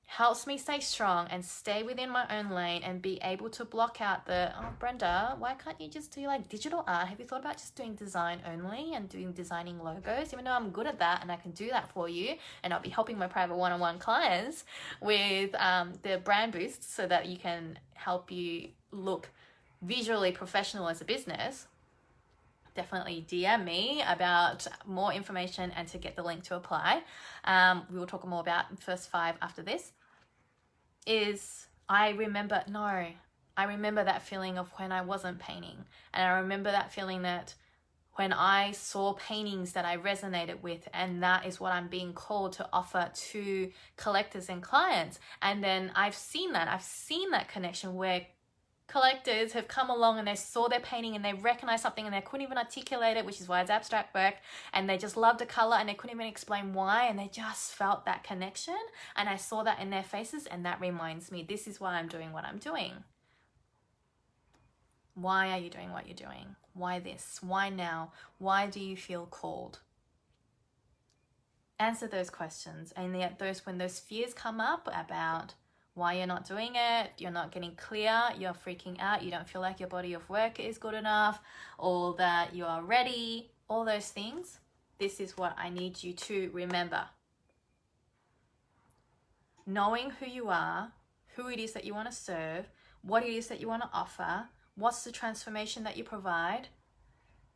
helps me stay strong and stay within my own lane and be able to block out the, oh, Brenda, why can't you just do like digital art? Have you thought about just doing design only and designing logos? Even though I'm good at that and I can do that for you, and I'll be helping my private one-on-one clients with the brand boosts so that you can help you look visually professional as a business. Definitely DM me about more information and to get the link to apply. We will talk more about first 5 after this. I remember that feeling of when I wasn't painting. And I remember that feeling that when I saw paintings that I resonated with, and that is what I'm being called to offer to collectors and clients. And then I've seen that connection where collectors have come along and they saw their painting and they recognized something and they couldn't even articulate it, which is why it's abstract work, and they just loved the color and they couldn't even explain why, and they just felt that connection, and I saw that in their faces, and that reminds me, this is why I'm doing what I'm doing. Why are you doing what you're doing? Why this? Why now? Why do you feel called? Answer those questions, and when those fears come up about why you're not doing it, you're not getting clear, you're freaking out, you don't feel like your body of work is good enough, or that you are ready, all those things, this is what I need you to remember. Knowing who you are, who it is that you want to serve, what it is that you want to offer, what's the transformation that you provide.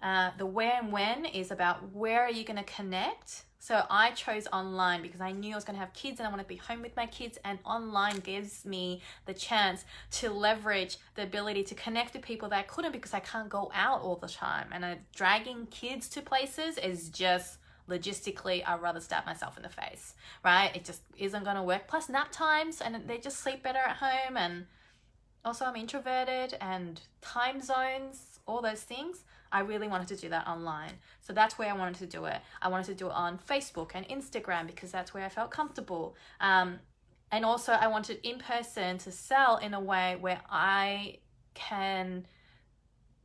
The where and when is about where are you going to connect. So I chose online because I knew I was going to have kids and I want to be home with my kids, and online gives me the chance to leverage the ability to connect with people that I couldn't because I can't go out all the time. And dragging kids to places is just logistically, I'd rather stab myself in the face, right? It just isn't going to work. Plus nap times, and they just sleep better at home. And also I'm introverted, and time zones, all those things. I really wanted to do that online. So that's where I wanted to do it. I wanted to do it on Facebook and Instagram because that's where I felt comfortable. And also I wanted in person to sell in a way where I can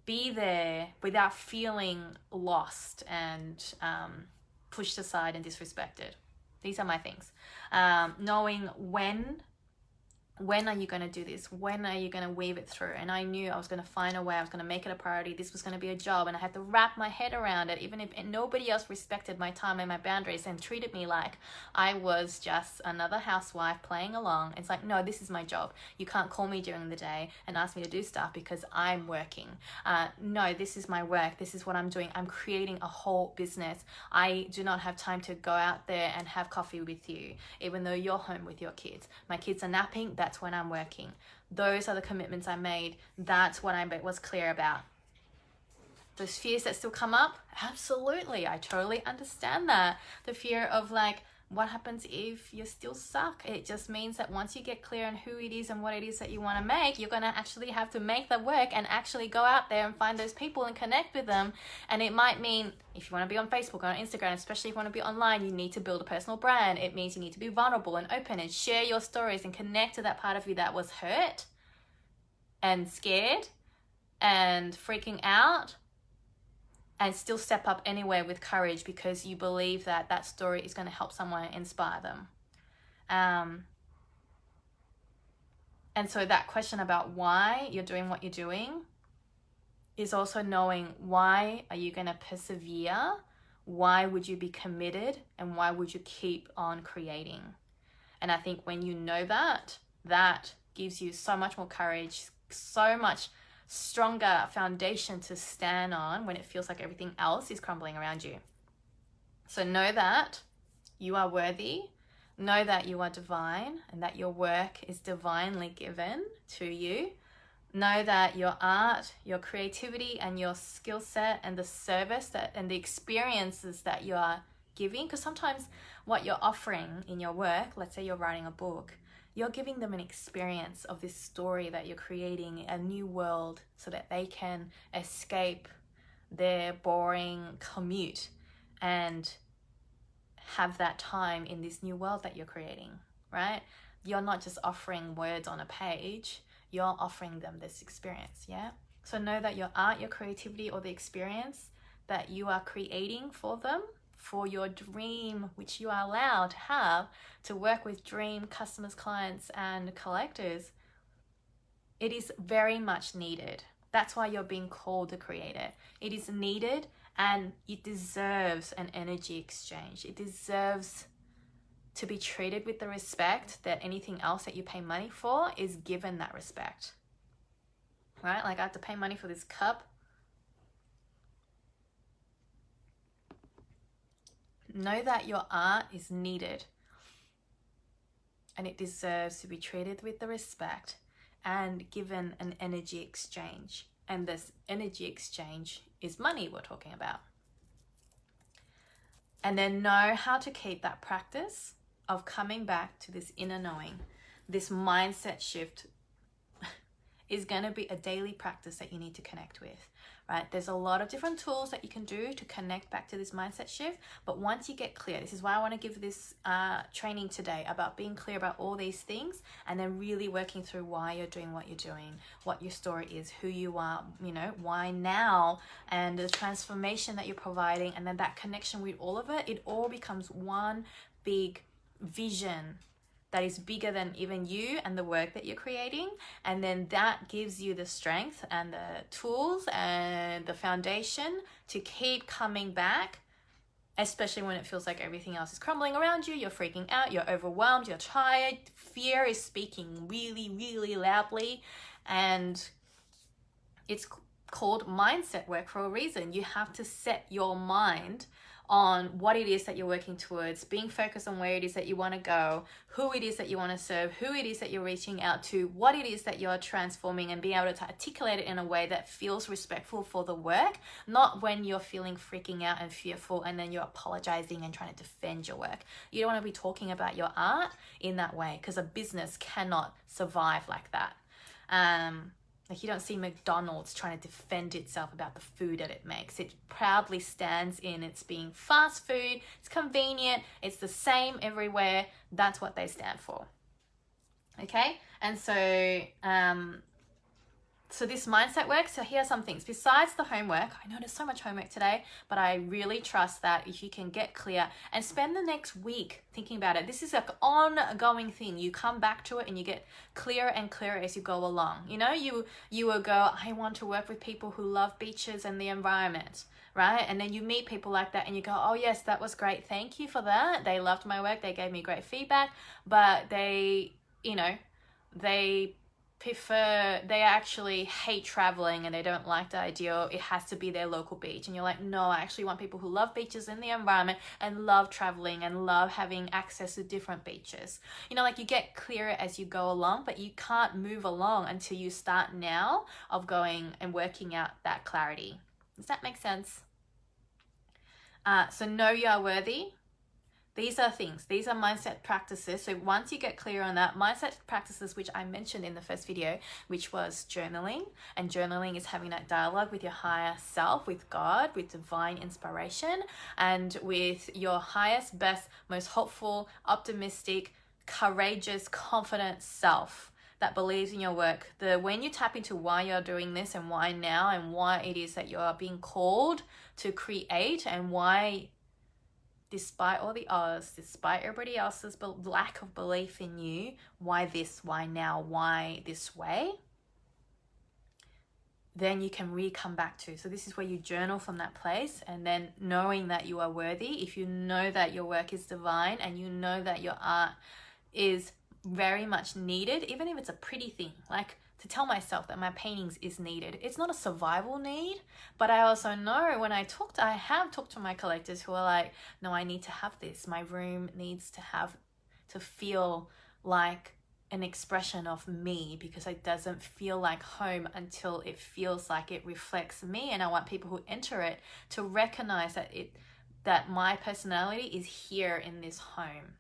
be there without feeling lost and pushed aside and disrespected. These are my things. Knowing when are you going to do this? When are you going to weave it through? And I knew I was going to find a way. I was going to make it a priority. This was going to be a job, and I had to wrap my head around it, even if nobody else respected my time and my boundaries and treated me like I was just another housewife playing along. It's like, no, this is my job. You can't call me during the day and ask me to do stuff because I'm working. No, this is my work. This is what I'm doing. I'm creating a whole business. I do not have time to go out there and have coffee with you, even though you're home with your kids. My kids are napping. That's when I'm working. Those are the commitments I made. That's what I was clear about. Those fears that still come up, absolutely. I totally understand that. The fear of like, what happens if you still suck? It just means that once you get clear on who it is and what it is that you want to make, you're going to actually have to make the work and actually go out there and find those people and connect with them. And it might mean if you want to be on Facebook or on Instagram, especially if you want to be online, you need to build a personal brand. It means you need to be vulnerable and open and share your stories and connect to that part of you that was hurt and scared and freaking out, and still step up anyway with courage because you believe that that story is going to help someone, inspire them. And so that question about why you're doing what you're doing is also knowing, why are you going to persevere? Why would you be committed? And why would you keep on creating? And I think when you know that, that gives you so much more courage, so much stronger foundation to stand on when it feels like everything else is crumbling around you. So know that you are worthy, know that you are divine, and that your work is divinely given to you. Know that your art, your creativity, and your skill set and the service that and the experiences that you are giving, because sometimes what you're offering in your work, let's say you're writing a book, you're giving them an experience of this story that you're creating, a new world, so that they can escape their boring commute and have that time in this new world that you're creating, right? You're not just offering words on a page, you're offering them this experience, yeah? So know that your art, your creativity, or the experience that you are creating for them, for your dream, which you are allowed to have, to work with dream customers, clients, and collectors, it is very much needed. That's why you're being called to create it. It is needed, and it deserves an energy exchange. It deserves to be treated with the respect that anything else that you pay money for is given that respect, right? Like I have to pay money for this cup. Know that your art is needed and it deserves to be treated with the respect and given an energy exchange. And this energy exchange is money we're talking about. And then know how to keep that practice of coming back to this inner knowing. This mindset shift is going to be a daily practice that you need to connect with, right? There's a lot of different tools that you can do to connect back to this mindset shift. But once you get clear, this is why I want to give this training today about being clear about all these things, and then really working through why you're doing what you're doing, what your story is, who you are, you know, why now, and the transformation that you're providing, and then that connection with all of it. It all becomes one big vision that is bigger than even you and the work that you're creating. And then that gives you the strength and the tools and the foundation to keep coming back, especially when it feels like everything else is crumbling around you. You're freaking out, you're overwhelmed, you're tired, fear is speaking really, really loudly. And it's called mindset work for a reason. You have to set your mind on what it is that you're working towards, being focused on where it is that you want to go, who it is that you want to serve, who it is that you're reaching out to, what it is that you're transforming, and being able to articulate it in a way that feels respectful for the work, not when you're feeling freaking out and fearful and then you're apologizing and trying to defend your work. You don't want to be talking about your art in that way, because a business cannot survive like that. Like you don't see McDonald's trying to defend itself about the food that it makes. It proudly stands in its being fast food. It's convenient. It's the same everywhere. That's what they stand for. Okay, and so so this mindset work. So here are some things besides the homework. I know there's so much homework today, but I really trust that if you can get clear and spend the next week thinking about it, this is an ongoing thing. You come back to it and you get clearer and clearer as you go along. You know, you will go, I want to work with people who love beaches and the environment, right? And then you meet people like that and you go, oh yes, that was great, thank you for that, they loved my work, they gave me great feedback, but they, you know, they actually hate traveling and they don't like the idea it has to be their local beach. And you're like, no, I actually want people who love beaches in the environment and love traveling and love having access to different beaches. You know, like you get clearer as you go along, but you can't move along until you start now of going and working out that clarity. Does that make sense? So know you are worthy. These are things, these are mindset practices. So once you get clear on that, mindset practices, which I mentioned in the first video, which was journaling. And journaling is having that dialogue with your higher self, with God, with divine inspiration, and with your highest, best, most hopeful, optimistic, courageous, confident self that believes in your work. When you tap into why you're doing this and why now and why it is that you're being called to create, and why, despite all the odds, despite everybody else's lack of belief in you, why this, why now, why this way, then you can come back to. So this is where you journal from that place, and then knowing that you are worthy. If you know that your work is divine and you know that your art is very much needed, even if it's a pretty thing, like to tell myself that my paintings is needed. It's not a survival need, but I also know when I have talked to my collectors who are like, no, I need to have this. My room needs to feel like an expression of me, because it doesn't feel like home until it feels like it reflects me. And I want people who enter it to recognize that my personality is here in this home.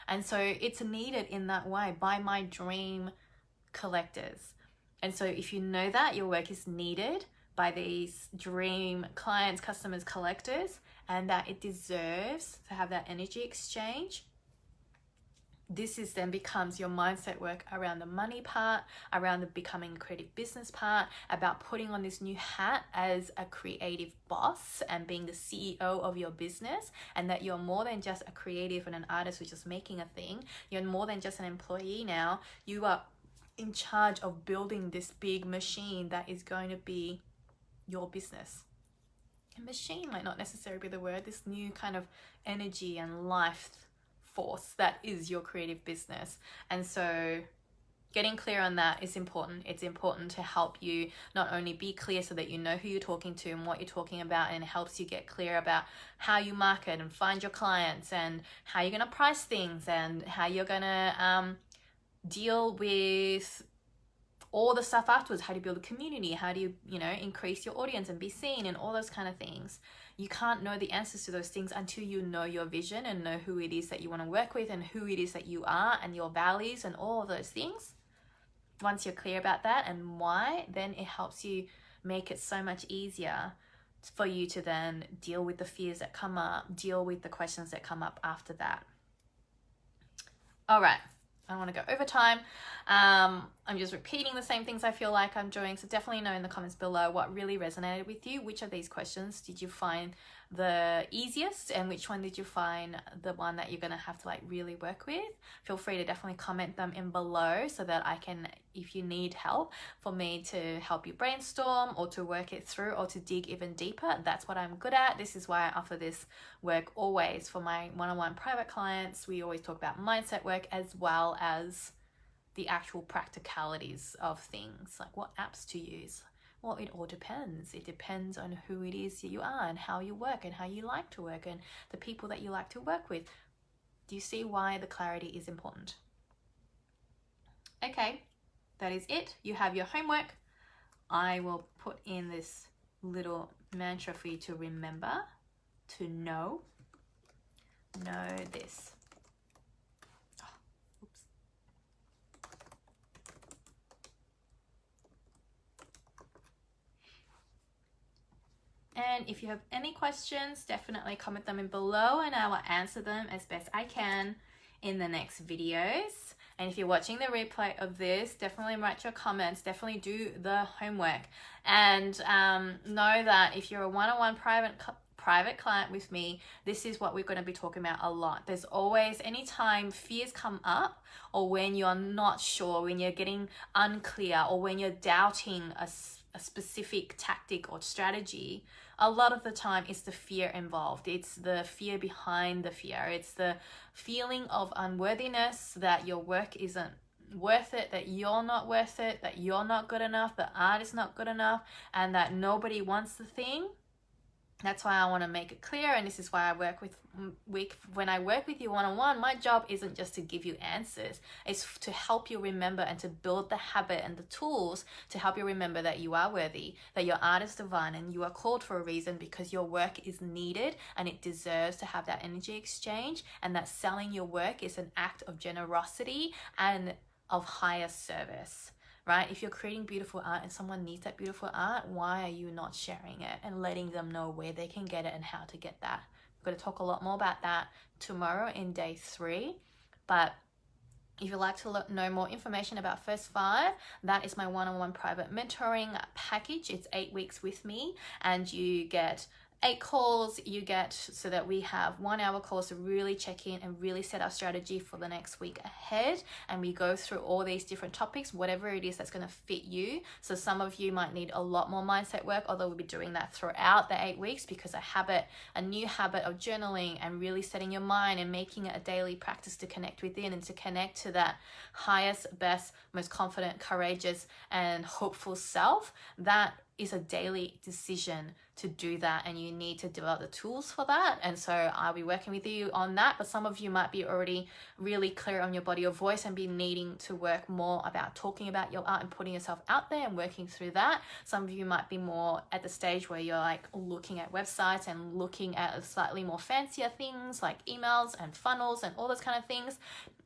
And so it's needed in that way by my dream collectors. And so if you know that your work is needed by these dream clients, customers, collectors, and that it deserves to have that energy exchange, this then becomes your mindset work around the money part, around the becoming a creative business part, about putting on this new hat as a creative boss and being the CEO of your business, and that you're more than just a creative and an artist who's just making a thing. You're more than just an employee now. You are in charge of building this big machine that is going to be your business. A machine might not necessarily be the word, this new kind of energy and life force that is your creative business. And so getting clear on that is important. It's important to help you not only be clear so that you know who you're talking to and what you're talking about, and it helps you get clear about how you market and find your clients and how you're going to price things and how you're going to deal with all the stuff afterwards. How do you build a community? How do you, increase your audience and be seen and all those kind of things. You can't know the answers to those things until you know your vision and know who it is that you want to work with and who it is that you are and your values and all of those things. Once you're clear about that and why, then it helps you make it so much easier for you to then deal with the fears that come up, deal with the questions that come up after that. All right. I don't want to go over time. I'm just repeating the same things I feel like I'm doing. So definitely know in the comments below what really resonated with you. Which of these questions did you find the easiest, and which one did you find the one that you're going to have to really work with? Feel free to definitely comment them in below so that I can, if you need help, for me to help you brainstorm or to work it through or to dig even deeper. That's what I'm good at. This is why I offer this work always for my one-on-one private clients. We always talk about mindset work as well as the actual practicalities of things, like what apps to use. Well, it all depends. It depends on who it is that you are and how you work and how you like to work and the people that you like to work with. Do you see why the clarity is important? Okay, that is it. You have your homework. I will put in this little mantra for you to remember, to know this. And if you have any questions, definitely comment them in below and I will answer them as best I can in the next videos. And if you're watching the replay of this, definitely write your comments, definitely do the homework. And know that if you're a one-on-one private client with me, this is what we're going to be talking about a lot. There's always, anytime fears come up, or when you're not sure, when you're getting unclear, or when you're doubting a specific tactic or strategy, a lot of the time it's the fear involved. It's the fear behind the fear. It's the feeling of unworthiness, that your work isn't worth it, that you're not worth it, that you're not good enough, the art is not good enough, and that nobody wants the thing. That's why I want to make it clear, and this is why I work with when I work with you one-on-one, my job isn't just to give you answers. It's to help you remember and to build the habit and the tools to help you remember that you are worthy, that your art is divine, and you are called for a reason, because your work is needed and it deserves to have that energy exchange, and that selling your work is an act of generosity and of higher service. Right? If you're creating beautiful art and someone needs that beautiful art, why are you not sharing it and letting them know where they can get it and how to get that? We're going to talk a lot more about that tomorrow in day 3. But if you'd like to know more information about First 5, that is my one-on-one private mentoring package. It's 8 weeks with me, and you get 8 calls, you get, so that we have 1 hour calls to really check in and really set our strategy for the next week ahead. And we go through all these different topics, whatever it is that's going to fit you. So some of you might need a lot more mindset work, although we'll be doing that throughout the 8 weeks, because a new habit of journaling and really setting your mind and making it a daily practice to connect within and to connect to that highest, best, most confident, courageous, and hopeful self, that is a daily decision to do that, and you need to develop the tools for that. And so I'll be working with you on that, but some of you might be already really clear on your body of voice and be needing to work more about talking about your art and putting yourself out there and working through that. Some of you might be more at the stage where you're like looking at websites and looking at slightly more fancier things like emails and funnels and all those kind of things,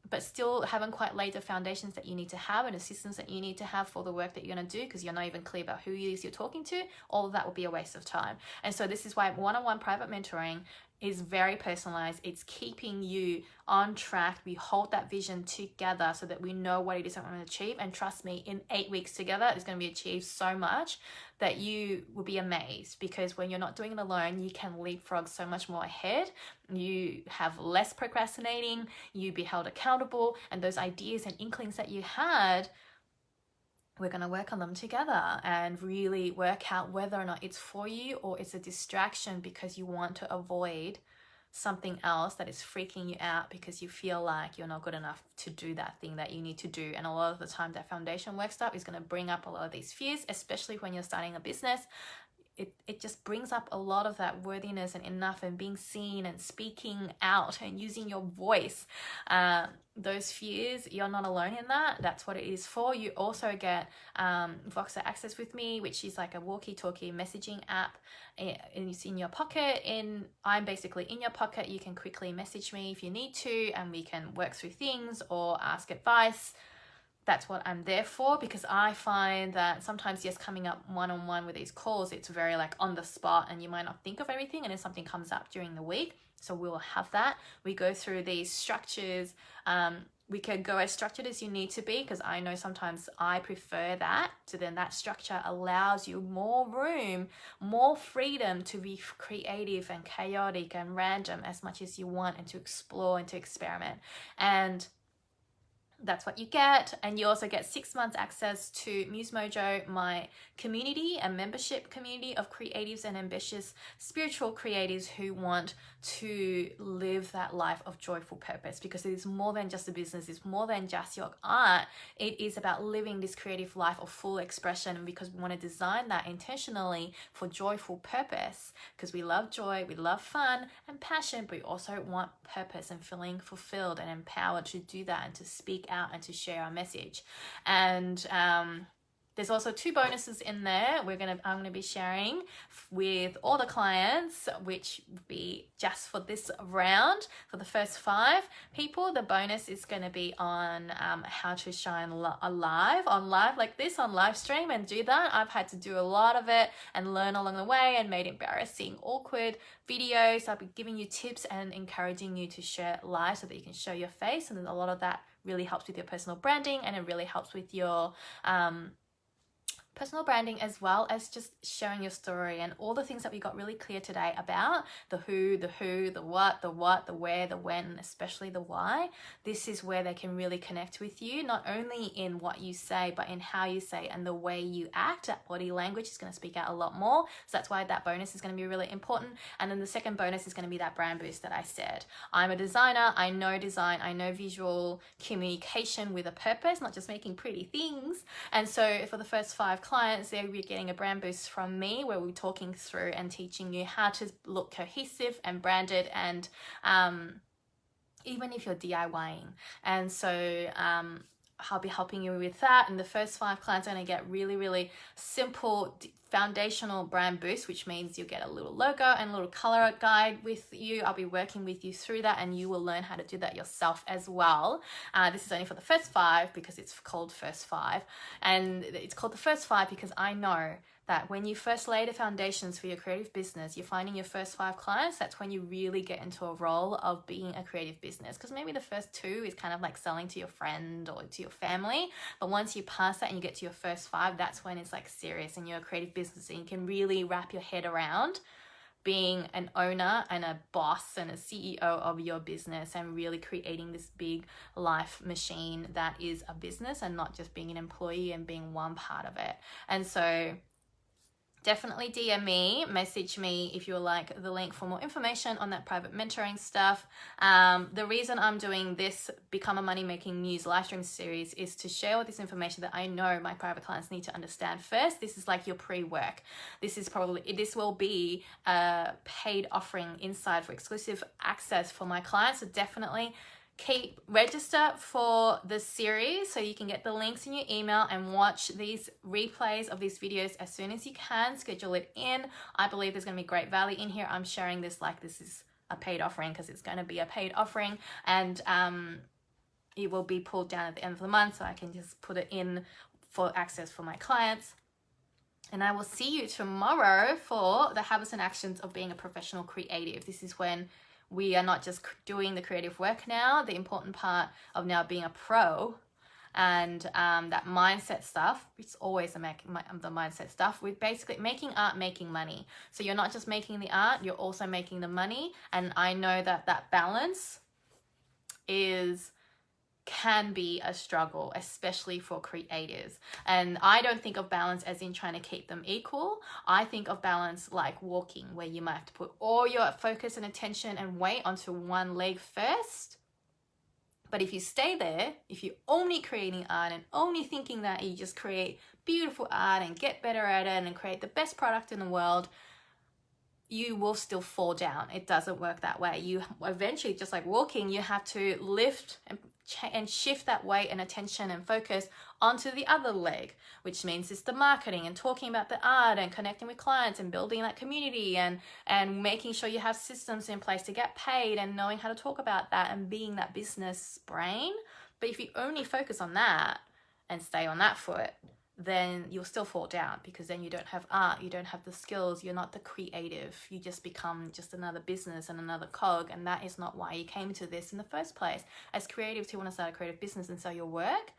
but still haven't quite laid the foundations that you need to have and the systems that you need to have for the work that you're going to do, because you're not even clear about who it is you're talking to. All of that will be a waste of time. And so this is why one-on-one private mentoring is very personalized. It's keeping you on track. We hold that vision together so that we know what it is that we're going to achieve. And trust me, in 8 weeks together, it's going to be achieved so much that you will be amazed, because when you're not doing it alone, you can leapfrog so much more ahead. You have less procrastinating, you be held accountable, and those ideas and inklings that you had, we're going to work on them together and really work out whether or not it's for you or it's a distraction because you want to avoid something else that is freaking you out because you feel like you're not good enough to do that thing that you need to do. And a lot of the time that foundation work stuff is going to bring up a lot of these fears, especially when you're starting a business. It just brings up a lot of that worthiness and enough and being seen and speaking out and using your voice. Those fears, you're not alone in that. That's what it is for. You also get Voxer Access with me, which is like a walkie-talkie messaging app, and it's in your pocket. I'm basically in your pocket. You can quickly message me if you need to, and we can work through things or ask advice. That's what I'm there for, because I find that sometimes just coming up one-on-one with these calls, it's very like on the spot and you might not think of everything, and then something comes up during the week. So we'll have that. We go through these structures. We can go as structured as you need to be, because I know sometimes I prefer that. So then that structure allows you more room, more freedom to be creative and chaotic and random as much as you want, and to explore and to experiment. And that's what you get. And you also get 6 months access to Muse Mojo, my community and membership community of creatives and ambitious spiritual creatives who want to live that life of joyful purpose, because it is more than just a business. It's more than just your art. It is about living this creative life of full expression, and because we want to design that intentionally for joyful purpose, because we love joy, we love fun and passion, but we also want purpose and feeling fulfilled and empowered to do that and to speak out and to share our message. And There's also 2 bonuses in there I'm gonna be sharing with all the clients, which will be just for this round. For the first 5 people, the bonus is going to be on how to shine live like this, on live stream, and do that. I've had to do a lot of it and learn along the way, and made embarrassing, awkward videos. I'll be giving you tips and encouraging you to share live so that you can show your face, and a lot of that really helps with your personal branding, and it really helps with your personal branding, as well as just sharing your story and all the things that we got really clear today about the who, the what, the where, the when, especially the why. This is where they can really connect with you, not only in what you say, but in how you say and the way you act. That body language is going to speak out a lot more. So that's why that bonus is going to be really important. And then the second bonus is going to be that brand boost that I said. I'm a designer. I know design. I know visual communication with a purpose, not just making pretty things. And so for the first 5 clients, they'll be getting a brand boost from me, where we're talking through and teaching you how to look cohesive and branded, and even if you're DIYing. And so I'll be helping you with that. And the first 5 clients are going to get really, really simple foundational brand boost, which means you'll get a little logo and a little color guide with you. I'll be working with you through that, and you will learn how to do that yourself as well. This is only for the first 5 because it's called First 5, and it's called the First 5 because I know that when you first lay the foundations for your creative business, you're finding your first 5 clients, that's when you really get into a role of being a creative business. Because maybe the first 2 is kind of like selling to your friend or to your family, but once you pass that and you get to your first 5, that's when it's like serious and you're a creative business, and you can really wrap your head around being an owner and a boss and a CEO of your business, and really creating this big life machine that is a business, and not just being an employee and being one part of it. And so definitely DM me, message me if you would like the link for more information on that private mentoring stuff. The reason I'm doing this Become a Money Making Muse live stream series is to share all this information that I know my private clients need to understand first. This is like your pre-work. This will be a paid offering inside for exclusive access for my clients. So definitely register for the series so you can get the links in your email and watch these replays of these videos as soon as you can. Schedule it in. I believe there's going to be great value in here. I'm sharing this like this is a paid offering because it's going to be a paid offering, and it will be pulled down at the end of the month, so I can just put it in for access for my clients. And I will see you tomorrow for the habits and actions of being a professional creative. This is when we are not just doing the creative work now. The important part of now being a pro, and that mindset stuff, it's always the mindset stuff. We're basically making art, making money. So you're not just making the art, you're also making the money. And I know that that balance can be a struggle, especially for creatives. And I don't think of balance as in trying to keep them equal. I think of balance like walking, where you might have to put all your focus and attention and weight onto one leg first. But if you stay there, if you're only creating art and only thinking that you just create beautiful art and get better at it and create the best product in the world, you will still fall down. It doesn't work that way. You eventually, just like walking, you have to lift and shift that weight and attention and focus onto the other leg, which means it's the marketing and talking about the art and connecting with clients and building that community and making sure you have systems in place to get paid and knowing how to talk about that and being that business brain. But if you only focus on that and stay on that foot, then you'll still fall down, because then you don't have art, you don't have the skills, you're not the creative, you just become just another business and another cog, and that is not why you came to this in the first place. As creatives who want to start a creative business and sell your work,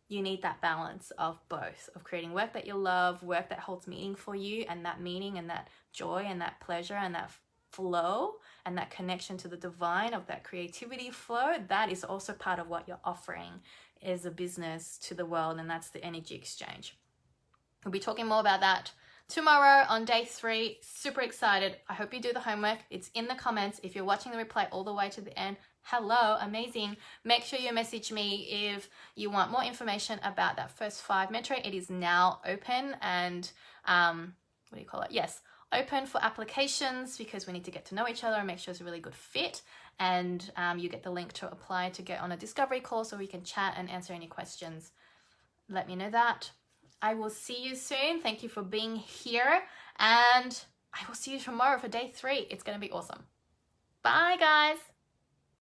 you need that balance of both, of creating work that you love, work that holds meaning for you, and that meaning and that joy and that pleasure and that flow and that connection to the divine of that creativity flow. That is also part of what you're offering as a business to the world, and that's the energy exchange. We'll be talking more about that tomorrow on day 3. Super excited. I hope you do the homework. It's in the comments. If you're watching the replay all the way to the end, hello, amazing. Make sure you message me if you want more information about that First 5 mentoring. It is now open and yes, open for applications, because we need to get to know each other and make sure it's a really good fit. And you get the link to apply to get on a discovery call so we can chat and answer any questions. Let me know that. I will see you soon. Thank you for being here, and I will see you tomorrow for day 3. It's going to be awesome. Bye, guys.